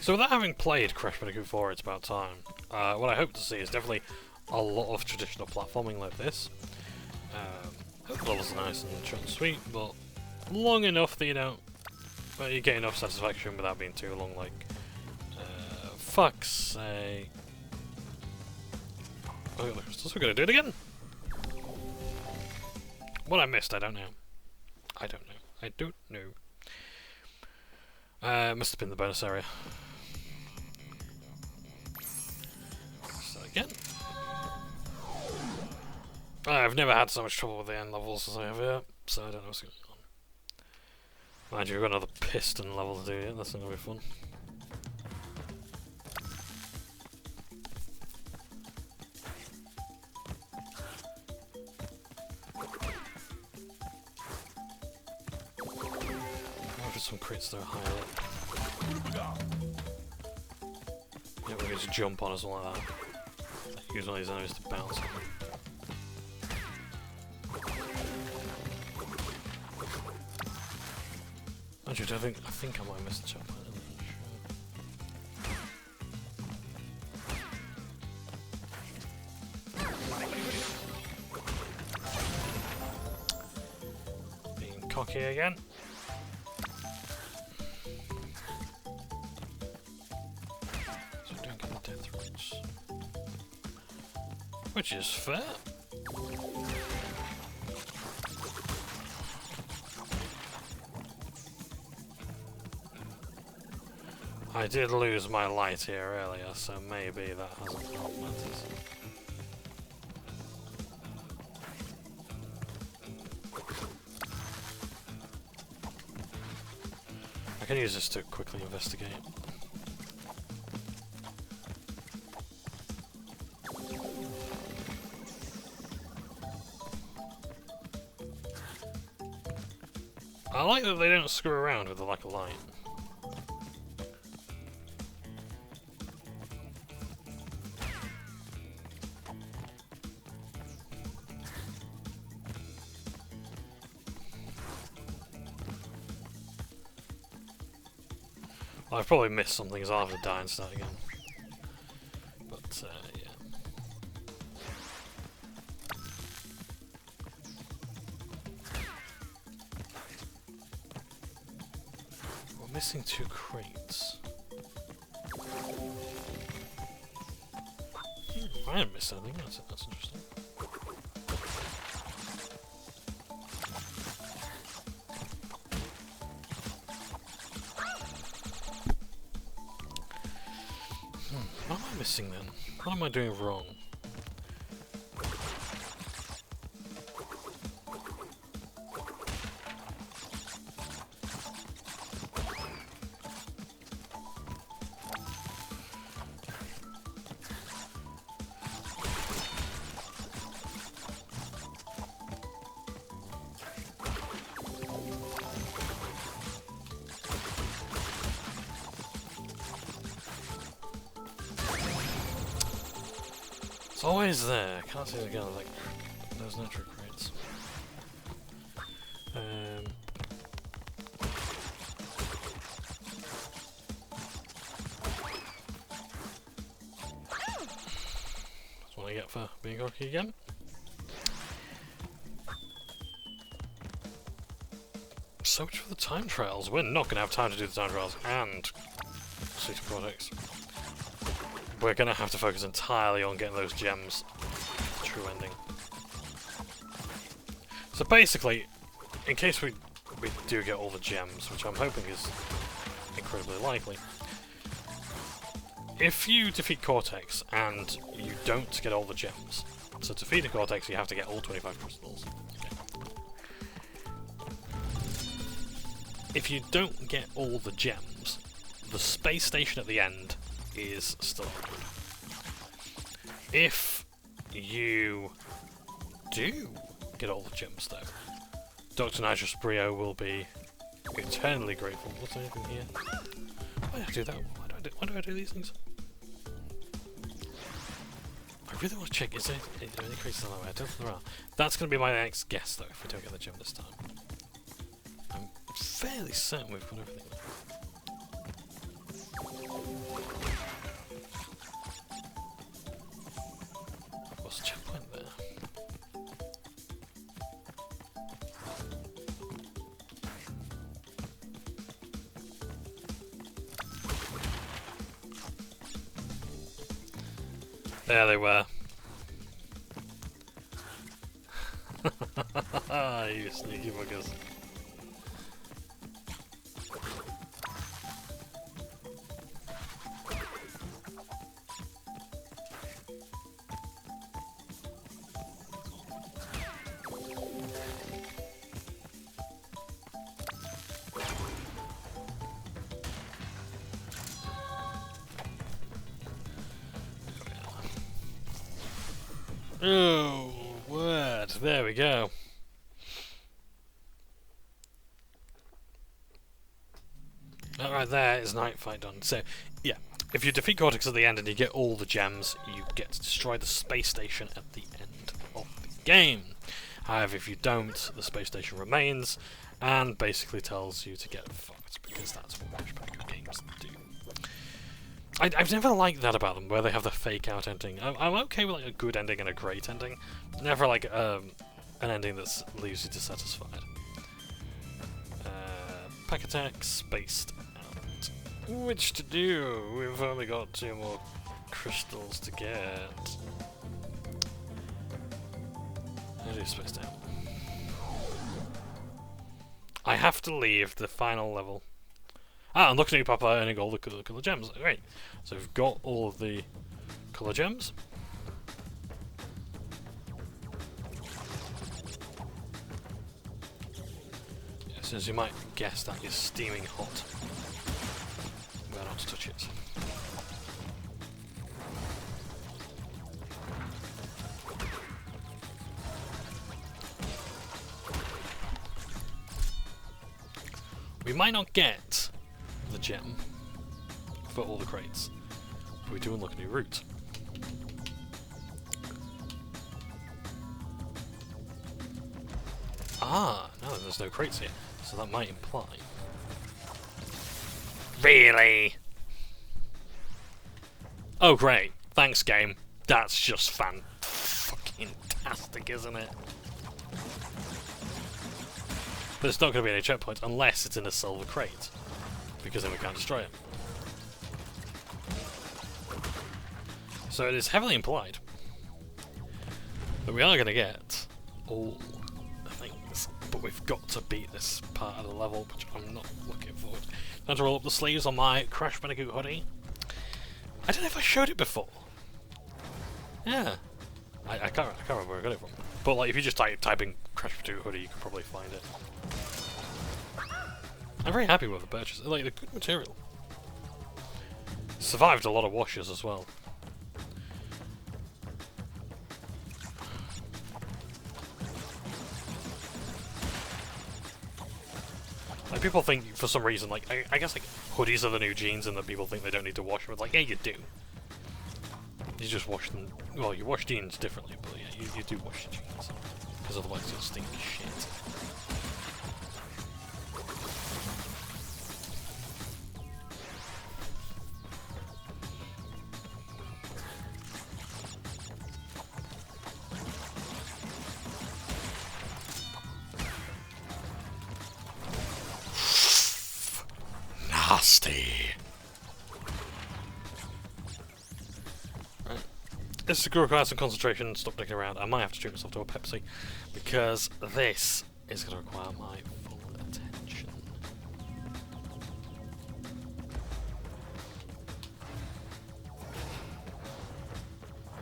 So without having played Crash Bandicoot 4, it's about time. What I hope to see is definitely a lot of traditional platforming like this. The levels are nice and short and sweet, but long enough that you don't... Well, you get enough satisfaction without being too long, like... fuck's sake. Oh, look, we're gonna do it again! What I missed, I don't know. I don't know. Must have been the bonus area. So again. I've never had so much trouble with the end levels as I have here, so I don't know what's going on. Mind you, we've got another piston level to do yet, that's not going to be fun. What for some crits that are higher up? Yeah, we can just jump on us like that. Use one of these enemies to bounce on them. Actually, I think I might have missed the checkpoint. Being cocky again. So we don't get the death rates. Which is fair. I did lose my light here earlier, so maybe that hasn't helped matters. can use this to quickly investigate. I like that they don't screw around with the lack of light. Well, I've probably missed something as I'll have to die and start again. But, yeah. We're missing 2 crates. I haven't missed anything, that's interesting. What am I missing then? What am I doing wrong? It's always there. Can't see it again. Like those natural crates. That's what I get for being cocky again. So much for the time trials. We're not going to have time to do the time trials and Suit of Cortex. We're going to have to focus entirely on getting those gems. True ending. So basically, in case we do get all the gems, which I'm hoping is incredibly likely, if you defeat Cortex and you don't get all the gems, so to defeat a Cortex you have to get all 25 crystals. If you don't get all the gems, the space station at the end is still good. If you do get all the gems though, Dr. Nitrous Brio will be eternally grateful. What's anything here? Why do I do that? Why do I do these things? I really want to check, is there any crates on the way? I don't think there are. That's going to be my next guess though, if we don't get the gem this time. I'm fairly certain we've got everything. What's the checkpoint there? There they were. You sneaky buggers. Oh, word. There we go. Alright, there is night fight done. So, yeah, if you defeat Cortex at the end and you get all the gems, you get to destroy the space station at the end of the game. However, if you don't, the space station remains and basically tells you to get fucked, because that's what Bandicoot games do. I've never liked that about them, where they have the fake out ending. I'm okay with like a good ending and a great ending. Never like an ending that leaves you dissatisfied. Pack attack, spaced out. Which to do? We've only got 2 more crystals to get. How do you spaced out? I have to leave the final level. Ah, and look at you, Papa, earning all the colour gems. Great. So we've got all of the colour gems. So as you might guess, that is steaming hot. Better not to touch it. We might not get the gem for all the crates, but we do unlock a new route. Ah, no, there's no crates here, so that might imply... Really? Oh great, thanks game. That's just fan-fucking-tastic, isn't it? But there's not going to be any checkpoints unless it's in a silver crate, because then we can't destroy it. So it is heavily implied that we are going to get all the things, but we've got to beat this part of the level, which I'm not looking forward to. Time to roll up the sleeves on my Crash Bandicoot hoodie. I don't know if I showed it before. Yeah. I can't remember where I got it from. But like, if you just type in Crash Bandicoot hoodie, you can probably find it. I'm very happy with the purchase. Like, the good material. Survived a lot of washes as well. Like, people think, for some reason, like, I guess, like, hoodies are the new jeans and that people think they don't need to wash them. It's like, yeah, you do. You just wash them. Well, you wash jeans differently, but yeah, you do wash your jeans. Because otherwise you'll stink shit. Nasty. Right. This is going to require some concentration. Stop dicking around. I might have to treat myself to a Pepsi because this is going to require my full attention.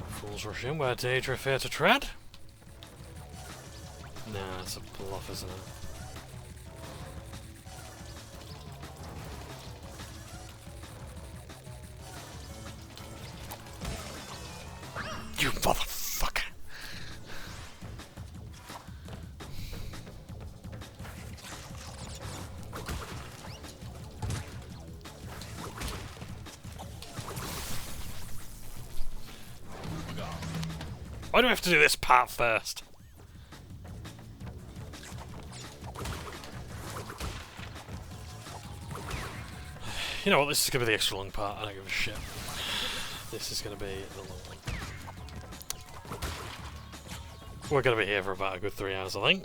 Fools rush in where Daedra fear to tread. Nah, it's a bluff, isn't it? You motherfucker! Why do I have to do this part first? You know what, this is going to be the extra long part, I don't give a shit. This is going to be the long one. We're going to be here for about a good 3 hours, I think.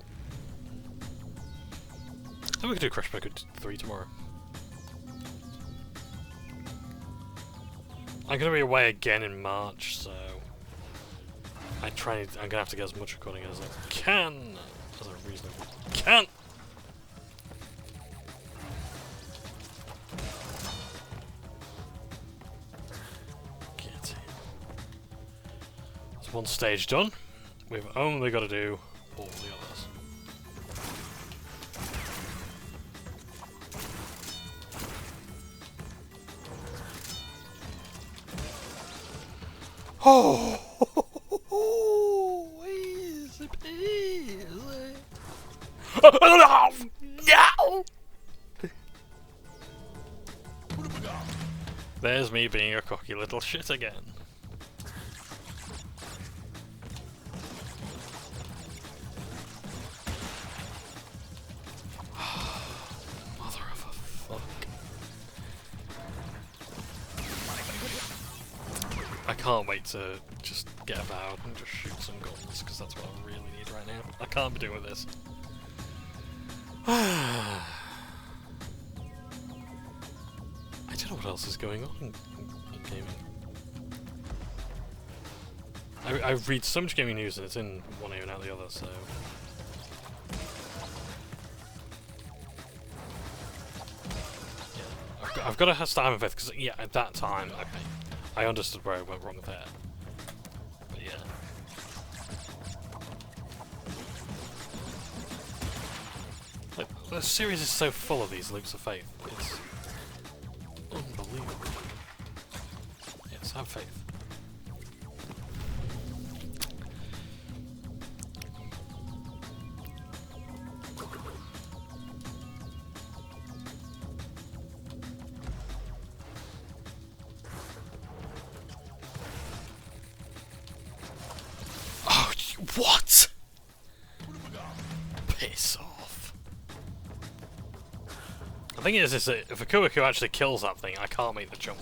And we can do Crash Bandicoot 3 tomorrow. I'm going to be away again in March, so... I'm going to have to get as much recording as I can. As I reasonably can. Get in. There's one stage done. We've only got to do all the others. Oh! Easy peasy. No! There's me being a cocky little shit again. Mother of a fuck. I can't wait to just get about and just shoot some guns, because that's what I really need right now. I can't be doing this. I don't know what else is going on in gaming. I read so much gaming news and it's in one ear and out the other, so... Yeah, I've got to start having faith, because yeah, at that time, okay, I understood where I went wrong there. But yeah. Like, The series is so full of these leaps of faith. It's unbelievable. Yes, have faith. Oh, what? Piss off. The thing is that if a Kuwaku actually kills that thing, I can't make the jump.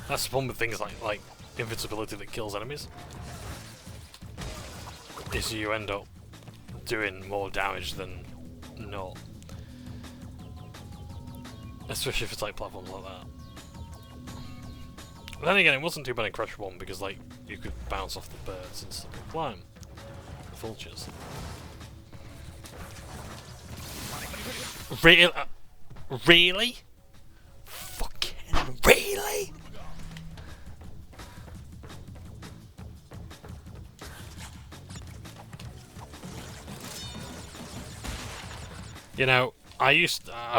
That's the problem with things like invincibility that kills enemies. Is you end up doing more damage than not. Especially if it's like platforms like that. But then again, it wasn't too bad in Crush 1 because like you could bounce off the birds and stuff and climb the vultures. Really? Really? Fucking really? You know, I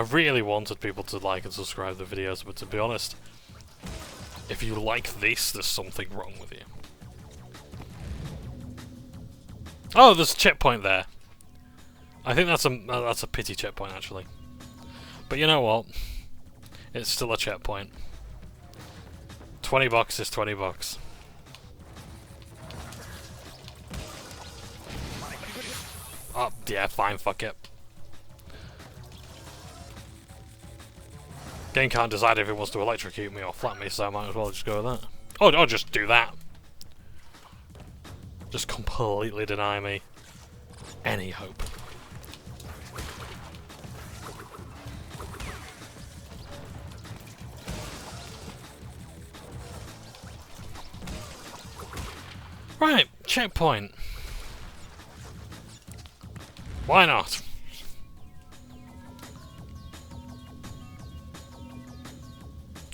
really wanted people to like and subscribe to the videos, but to be honest, if you like this, there's something wrong with you. Oh, there's a checkpoint there. I think that's a pity checkpoint actually. But you know what? It's still a checkpoint. $20 is $20. Oh, yeah, fine, fuck it. Game can't decide if it wants to electrocute me or flat me, so I might as well just go with that. Oh, I'll just do that. Just completely deny me any hope. Right, checkpoint. Why not?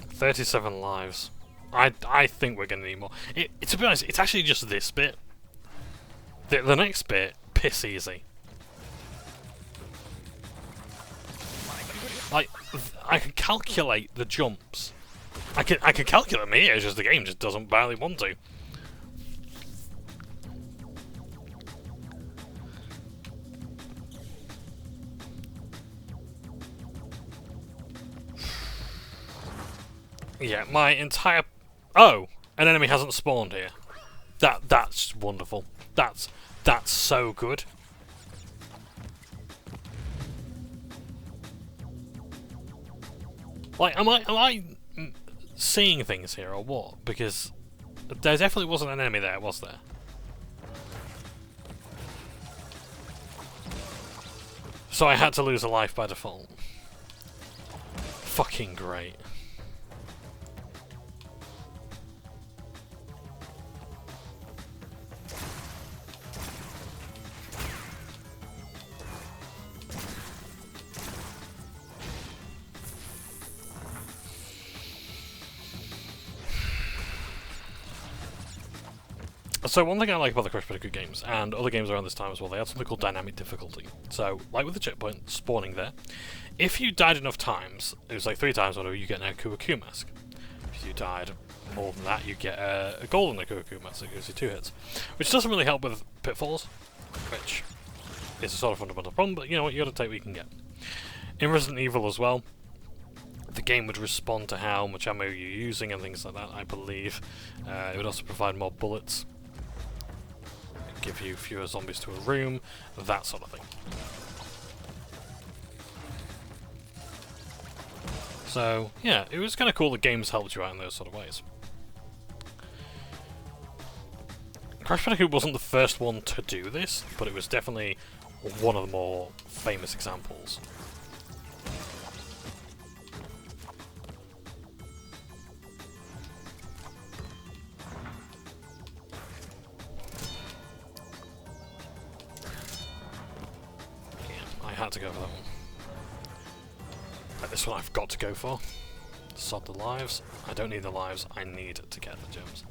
$37 lives. I think we're gonna need more. To be honest, it's actually just this bit. The next bit, piss easy. Like, I can calculate the jumps. I can calculate me, it's just the game just doesn't barely want to. Yeah, my entire... Oh! An enemy hasn't spawned here. That's wonderful. That's so good. Like, am I seeing things here or what? Because there definitely wasn't an enemy there, was there? So I had to lose a life by default. Fucking great. So one thing I like about the Crash Bandicoot games, and other games around this time as well, they had something called dynamic difficulty. So, like with the checkpoint spawning there, if you died enough times, it was like 3 times, whatever, you get an Kuwaku mask. If you died more than that, you get a golden Kuwaku mask that gives you 2 hits. Which doesn't really help with pitfalls, which is a sort of fundamental problem, but you know what, you gotta take what you can get. In Resident Evil as well, the game would respond to how much ammo you're using and things like that, I believe. It would also provide more bullets. Give you fewer zombies to a room, that sort of thing. So, yeah, it was kind of cool that games helped you out in those sort of ways. Crash Bandicoot wasn't the first one to do this, but it was definitely one of the more famous examples. I had to go for that one. Like this one I've got to go for. Sod the lives. I don't need the lives, I need to get the gems.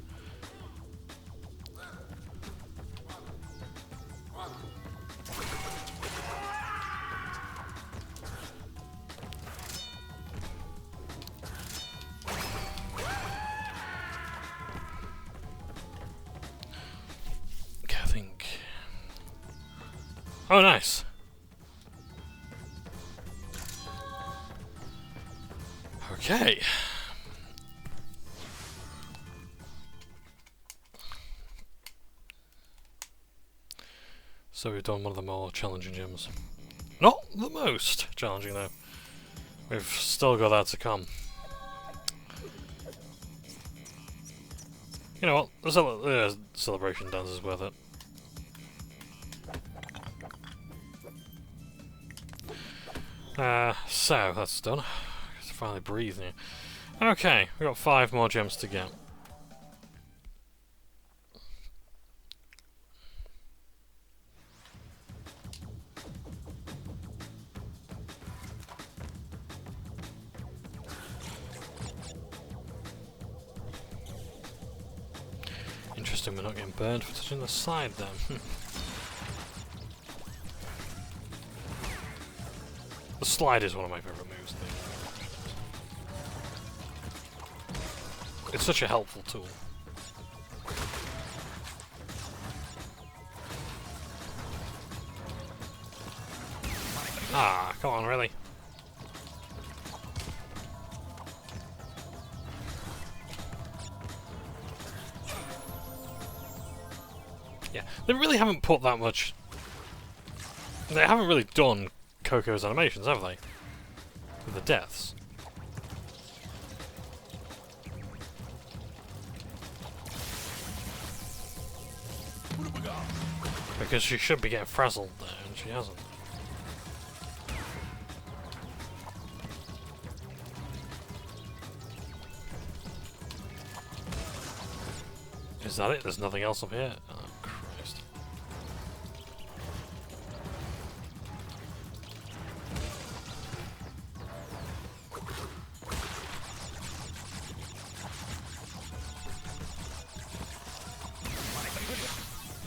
Oh, nice. Okay. So we've done one of the more challenging gyms. Not the most challenging though. We've still got that to come. You know what? The celebration dance is worth it. So that's done. I can finally breathe now. Okay, we've got 5 more gems to get. Interesting, we're not getting burned for touching the side then. The slide is one of my favourite moves. It's such a helpful tool. Ah, come on, really? Yeah, they really haven't put that much... They haven't really done Coco's animations, have they? With the deaths. Because she should be getting frazzled there, and she hasn't. Is that it? There's nothing else up here? Oh, Christ.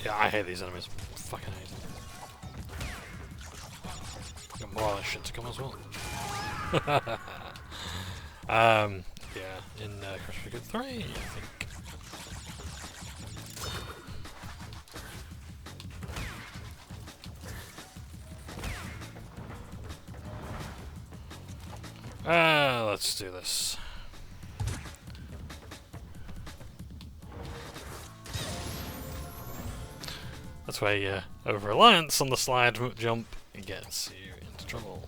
Yeah, I hate these enemies. Fucking hate them. Got more of that shit to come as well. Yeah, in Crash Bandicoot 3, I think. Let's do this. That's why over-reliance on the slide jump gets you into trouble.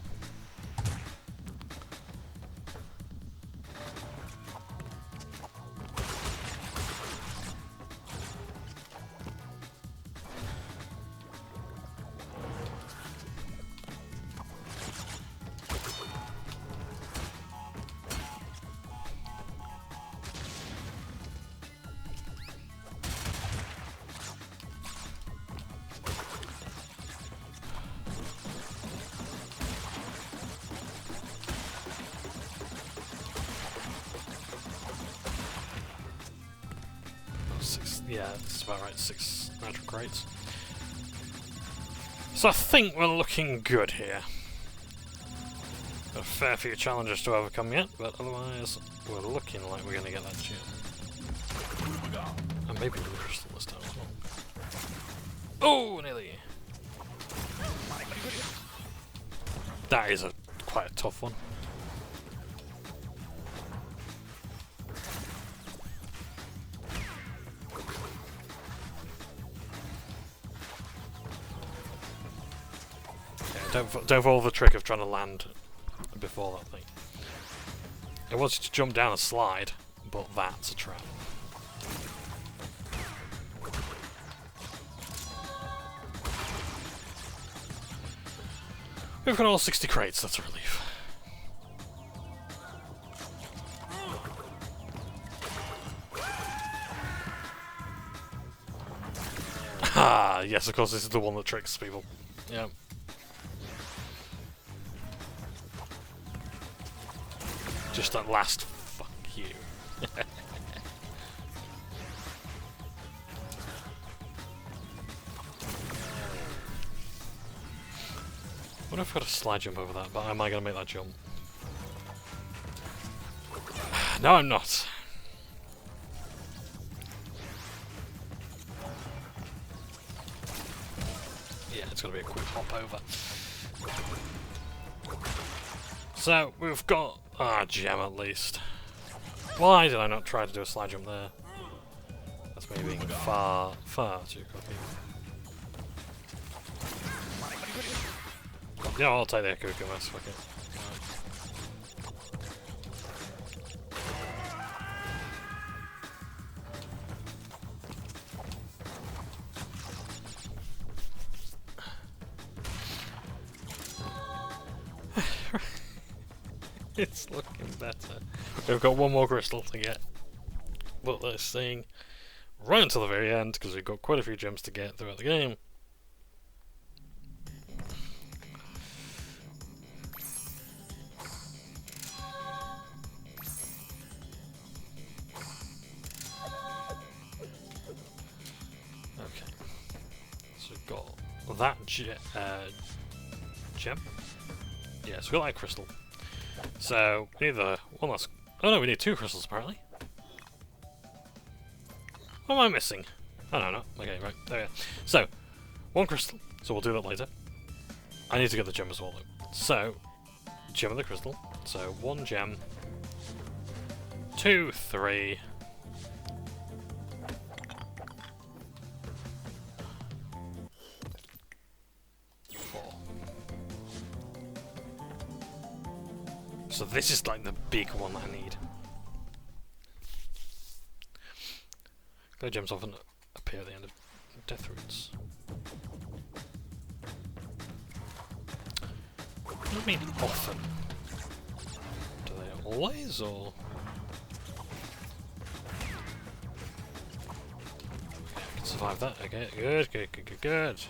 Yeah, that's about right, 6 natural crates. So I think we're looking good here. Got a fair few challenges to overcome yet, but otherwise we're looking like we're going to get that gem. And maybe the crystal this time as well. Oh, nearly. That is quite a tough one. Don't follow the trick of trying to land before that thing. It wants you to jump down a slide, but that's a trap. We've got all 60 crates, that's a relief. Ah, yes, of course, this is the one that tricks people. Yeah. Just that last fuck you. What if I've got a slide jump over that, but am I going to make that jump? No, I'm not. Yeah, it's it's going to be a quick hop over. So, we've got our gem at least. Why did I not try to do a slide jump there? That's me being far, far too cocky. Yeah, I'll take the Akuka Mask, fuck it. It's looking better. We've got one more crystal to get. But this thing right until the very end, because we've got quite a few gems to get throughout the game. Okay. So we've got that gem. Yeah, so we've got that crystal. So, we need the one last... Oh no, we need 2 crystals apparently. What am I missing? Oh no, no. Okay, right. There we go. So, 1 crystal. So we'll do that later. I need to get the gem as well though. So, gem of the crystal. So, 1 gem. 2, 3. 4. So this is like the big one that I need. Glare gems often appear at the end of death roots. What do you mean often? Do they always, or...? Okay, I can survive that. Okay, good, good, good, good, good.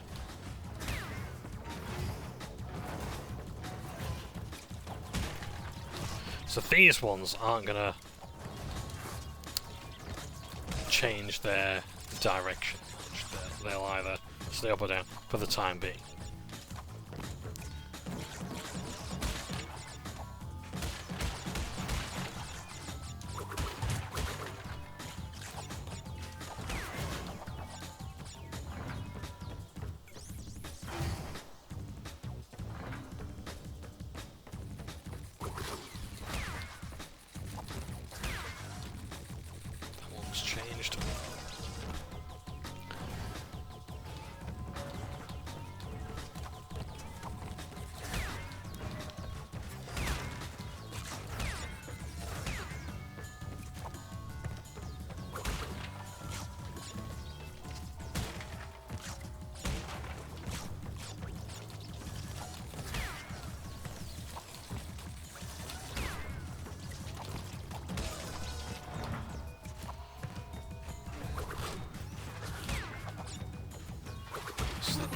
So these ones aren't gonna change their direction. They'll either stay up or down for the time being. Changed.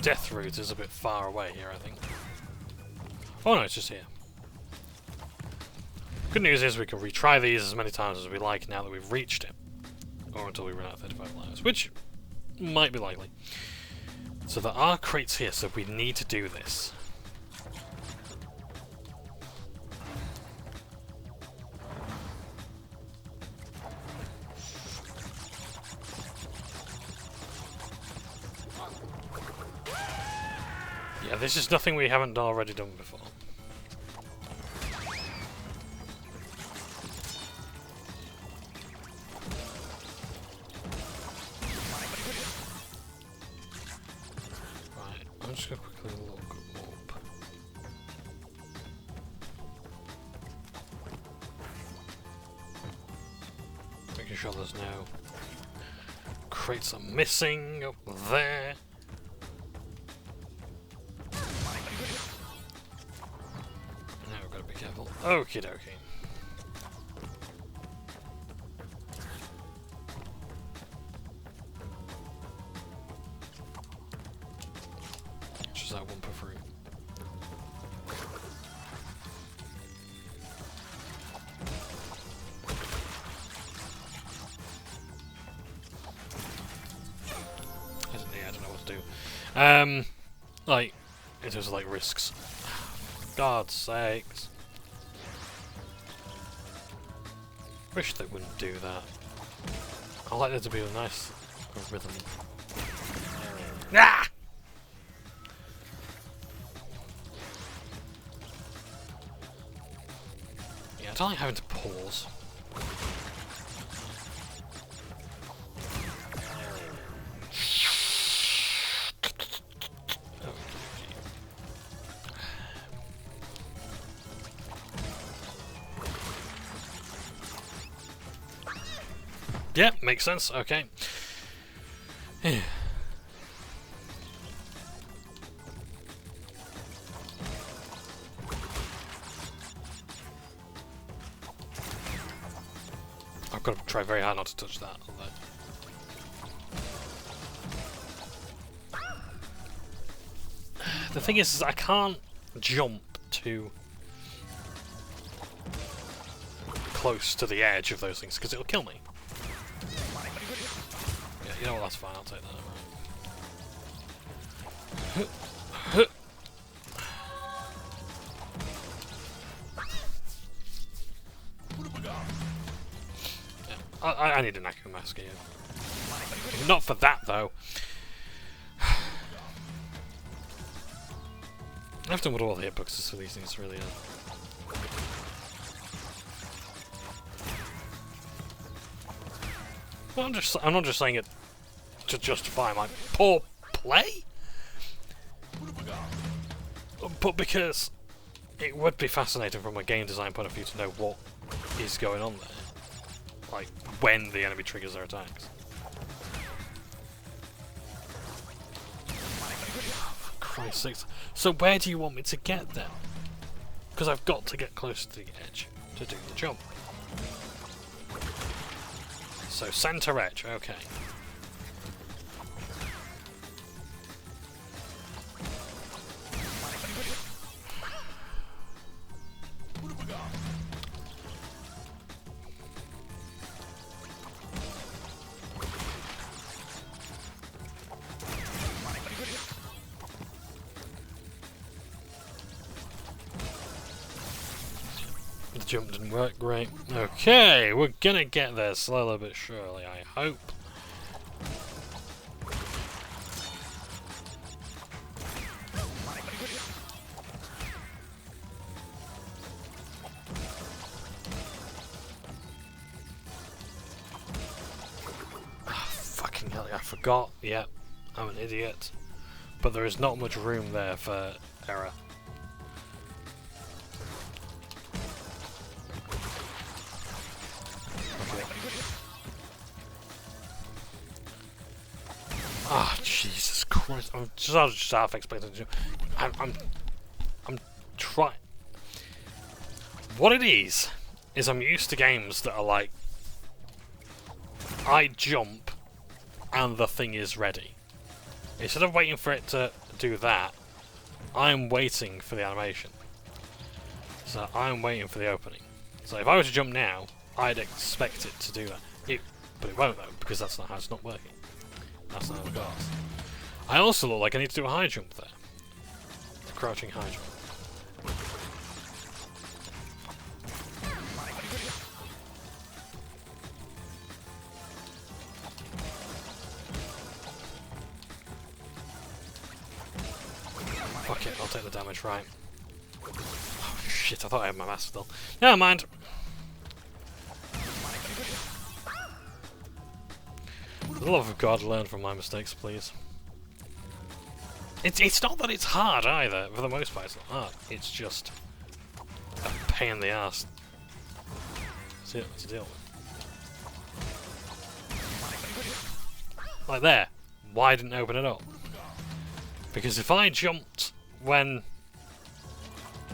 Death route is a bit far away here, I think. Oh no, it's just here. Good news is we can retry these as many times as we like now that we've reached it. Or until we run out of 35 lives, which might be likely. So there are crates here, so we need to do this. Yeah, this is nothing we haven't already done before. Right, I'm just going to quickly look up. Making sure there's no crates are missing up there. Okie dokie. Just that one per free. I don't know what to do. Like, in terms of like risks. God's sakes. Wish they wouldn't do that. I like there to be a nice rhythm. Ah! don't like having to pause. Yeah, makes sense. Okay. Yeah. I've got to try very hard not to touch that. The thing is I can't jump too close to the edge of those things because it'll kill me. Yeah, you know what, that's fine, I'll take that. Yeah, I need an Aku mask here. Not for that though. I have to wonder what the hitboxes for these things really are. Well, I'm not just saying it to justify my poor play, but because it would be fascinating from a game design point of view to know what is going on there, like when the enemy triggers their attacks. For Christ's sakes. So where do you want me to get then? Because I've got to get close to the edge to do the jump. So center edge, okay. The jump didn't work, great. Okay, we're gonna get there slowly but surely, I hope. Oh, fucking hell, I forgot. Yep, I'm an idiot. But there is not much room there for error. Ah, oh, Jesus Christ! I'm just half expecting to. I'm trying. What it is I'm used to games that are like, I jump, and the thing is ready. Instead of waiting for it to do that, I'm waiting for the animation. So I'm waiting for the opening. So if I were to jump now, I'd expect it to do that. But it won't though, because that's not how it's not working. That's not how it goes. I also look like I need to do a high jump there. A crouching high jump. Fuck it, I'll take the damage, right. Oh shit, I thought I had my mask still. Never mind. For the love of God, learn from my mistakes, please. It's not that it's hard either. For the most part, it's not hard. It's just a pain in the ass to deal with. Like there. Why didn't it open it up? Because if I jumped when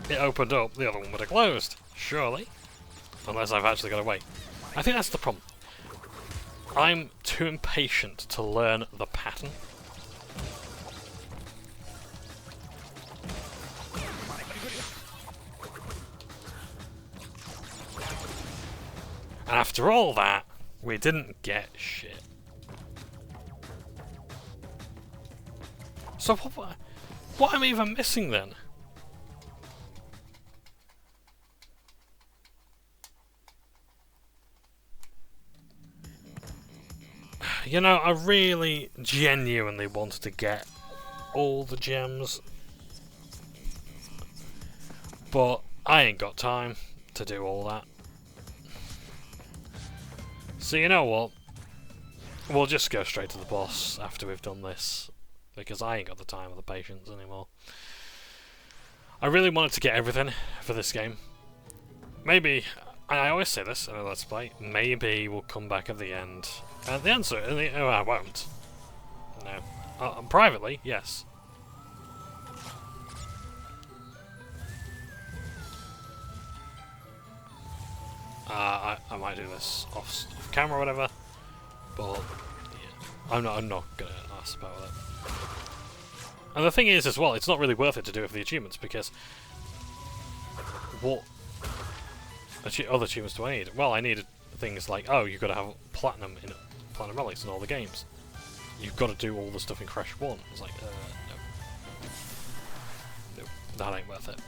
it opened up, the other one would have closed. Surely. Unless I've actually got to wait. I think that's the problem. I'm too impatient to learn the pattern. And after all that, we didn't get shit. So what am I even missing then? You know, I really genuinely wanted to get all the gems, but I ain't got time to do all that. So you know what? We'll just go straight to the boss after we've done this, because I ain't got the time or the patience anymore. I really wanted to get everything for this game. Maybe, I always say this in a Let's Play, maybe we'll come back at the end. And the answer, oh, I won't. No. Privately, yes. I might do this off camera or whatever, but yeah, I'm not gonna ask about it. And the thing is, as well, it's not really worth it to do it for the achievements, because what other achievements do I need? Well, I needed things like, oh, you've got to have platinum relics in all the games. You've got to do all the stuff in Crash 1. It's like, no, that ain't worth it.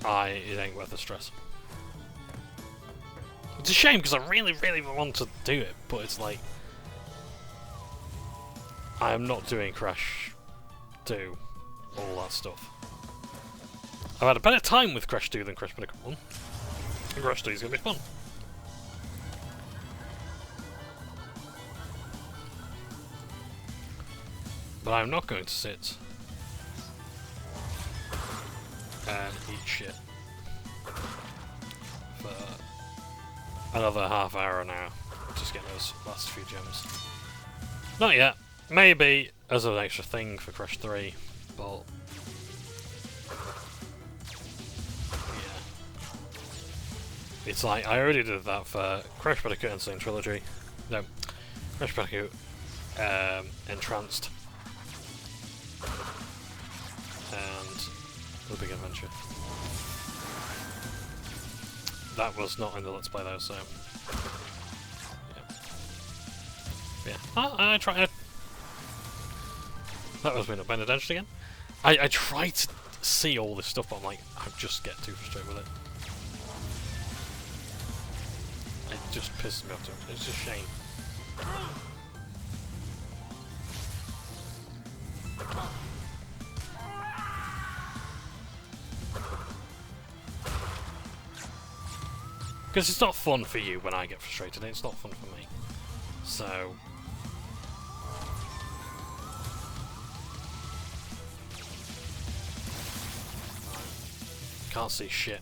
It ain't worth the stress. It's a shame, because I really, really want to do it, but it's like, I am not doing Crash 2, all that stuff. I've had a better time with Crash 2 than Crash Bandicoot 1. And Crash 2 is going to be fun. But I'm not going to sit and eat shit for another half hour now, just getting those last few gems. Not yet. Maybe as an extra thing for Crash 3, but yeah. It's like, I already did that for Crash Bandicoot N-Sane Trilogy. No, Crash Bandicoot Entranced. And The Big Adventure. That was not in the Let's Play though, so yeah. I tried. That was me not paying attention again. I tried to see all this stuff, but I'm like, I just get too frustrated with it. It just pisses me off too much. It's a shame. Because it's not fun for you when I get frustrated, and it's not fun for me. So can't see shit.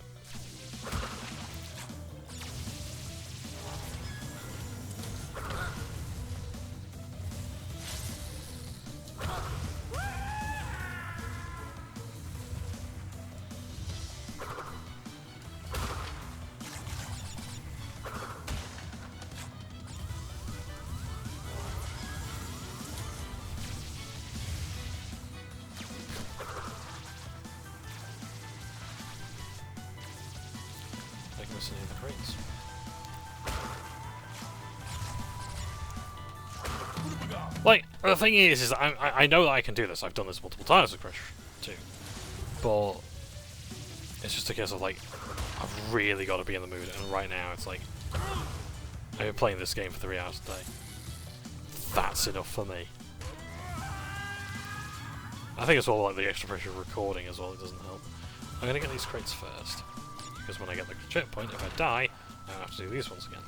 Any of the crates. Like, the thing is I know that I can do this. I've done this multiple times with Crash 2, but it's just a case of like, I've really got to be in the mood, and right now it's like, I've been playing this game for 3 hours a day. That's enough for me. I think it's all like the extra pressure of recording as well. It doesn't help. I'm gonna get these crates first. Because when I get the checkpoint, if I die, I don't have to do these ones again.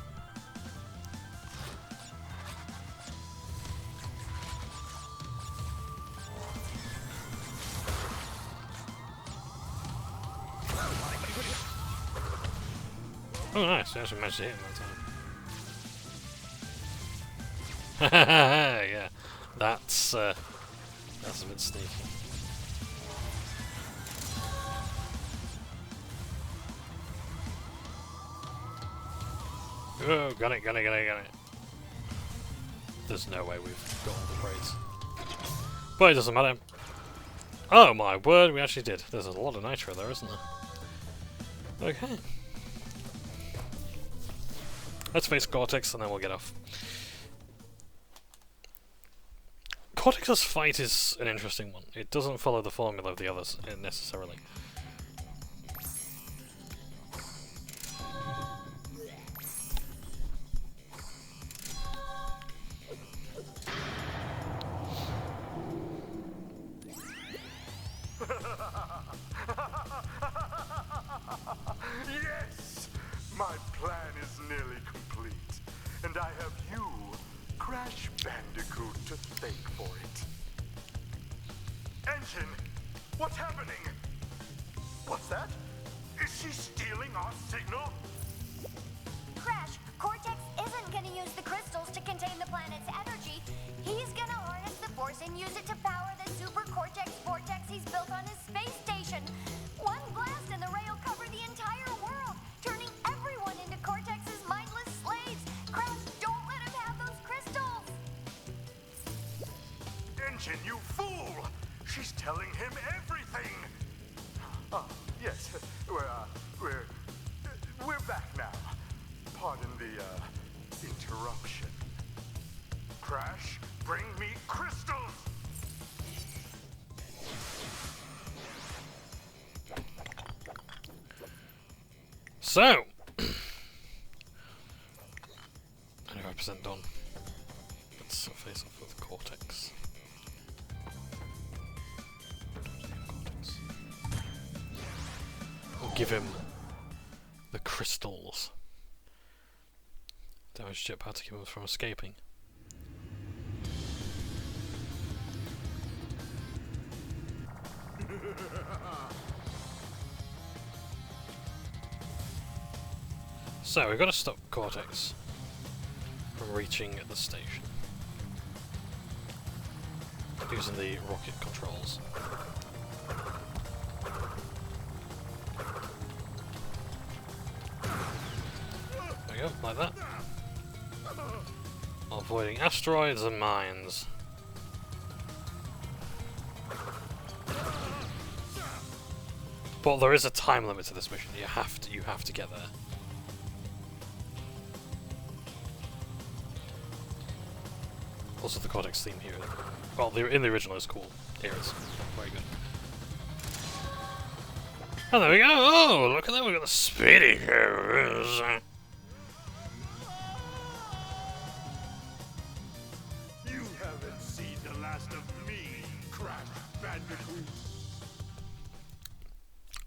Oh nice, I actually managed to hit him that time. Yeah, that's a bit sneaky. Oh, got it. There's no way we've got all the crates. But it doesn't matter. Oh my word, we actually did. There's a lot of nitro there, isn't there? Okay. Let's face Cortex and then we'll get off. Cortex's fight is an interesting one. It doesn't follow the formula of the others necessarily. Yes! My plan is nearly complete, and I have What's happening? What's that? Is she stealing our signal? Crash, Cortex isn't gonna use the crystals to contain the planet's energy. He's gonna harness the force and use it to power the super Cortex vortex he's built on his space station. One blast and the ray will cover the entire world, turning everyone into Cortex's mindless slaves. Crash, don't let him have those crystals! Engine, you fool! She's telling him everything! Oh, yes, we're back now. Pardon the, interruption. Crash, bring me crystals! So, 95% done. Let's face off with Cortex. We'll give him the crystals. Damage jetpack to keep him from escaping. So we've got to stop Cortex from reaching the station using the rocket controls. There we go, like that. Avoiding asteroids and mines. But there is a time limit to this mission. You have to get there. Also, the Cortex theme here, well, in the original is cool. Here it's very good. And there we go! Oh, look at that, we've got the speedy heroes! You haven't seen the last of me, Crash Bandicoot.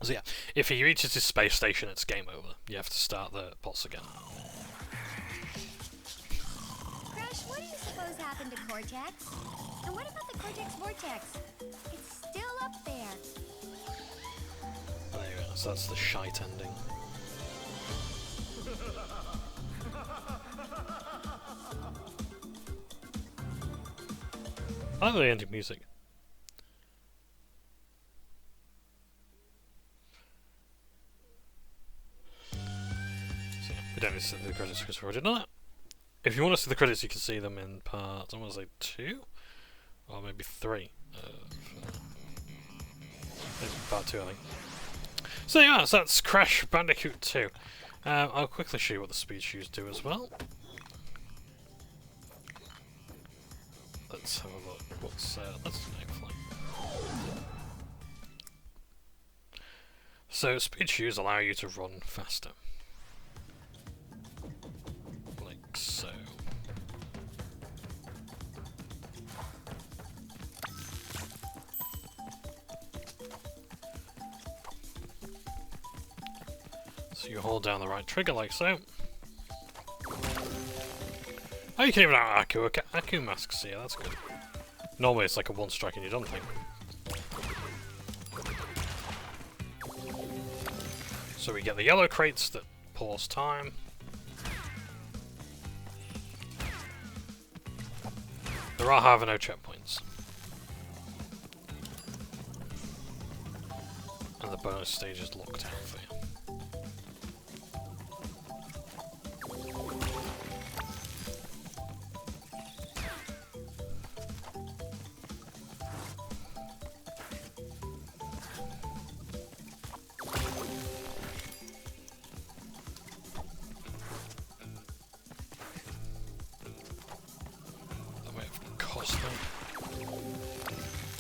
So yeah, if he reaches his space station, it's game over. You have to start the boss again. Crash, what do you suppose happened to Cortex? And what about the Cortex vortex? It's still up there. There you go, so that's the shite ending. I like the ending music. So yeah, we don't need to see the credits because we already done that. If you want to see the credits, you can see them in part, I want to say 2? Or maybe 3. It's part 2, I think. So yeah, so that's Crash Bandicoot 2. I'll quickly show you what the speed shoes do as well. Let's have a look. Let's do an flight. So speed shoes allow you to run faster. Like so. So you hold down the right trigger like so. Oh, you can even have Aku masks here, that's good. Normally it's like a one strike and you're done thing. So we get the yellow crates that pause time. There are, however, no checkpoints. And the bonus stage is locked out for you.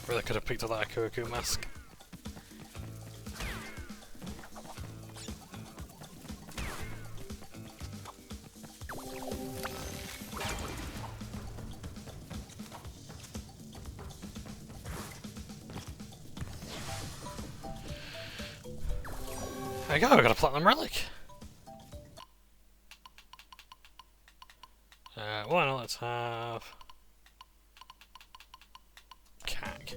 Really could have picked up that Aku mask. There we go, I got a platinum relic. Why not? Let's have CAC.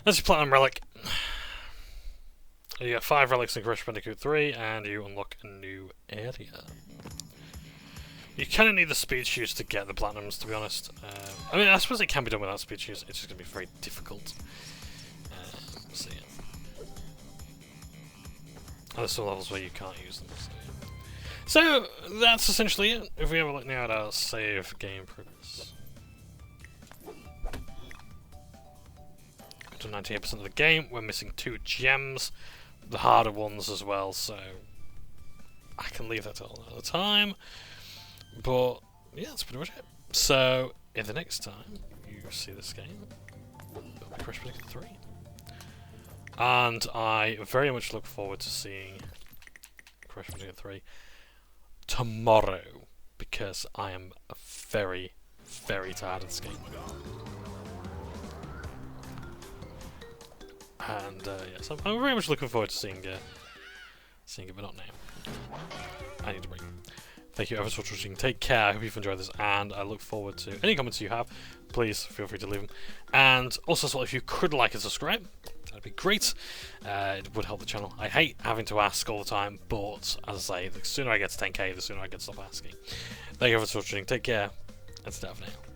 That's your Platinum Relic. You get 5 relics in Crash Bandicoot 3, and you unlock a new area. You kind of need the speed shoes to get the platinums, to be honest. I mean, I suppose it can be done without speed shoes. It's just going to be very difficult. So yeah. And there's some levels where you can't use them. So, yeah. So that's essentially it. If we have a look now at our save game progress. Got to 98% of the game. We're missing 2 gems. The harder ones as well, so I can leave that till another time. But yeah, that's pretty much it. So in the next time you see this game, it'll be Crash Bandicoot 3. And I very much look forward to seeing Crash Bandicoot 3 tomorrow, because I am very, very tired of this game. And yes, I'm very much looking forward to seeing it, but not now. I need to break. Thank you ever so much for watching. Take care. I hope you've enjoyed this, and I look forward to any comments you have. Please feel free to leave them. And also, as well, if you could like and subscribe, that'd be great. It would help the channel. I hate having to ask all the time, but as I say, the sooner I get to 10k, the sooner I can stop asking. Thank you ever so much for watching. Take care, and stay for now.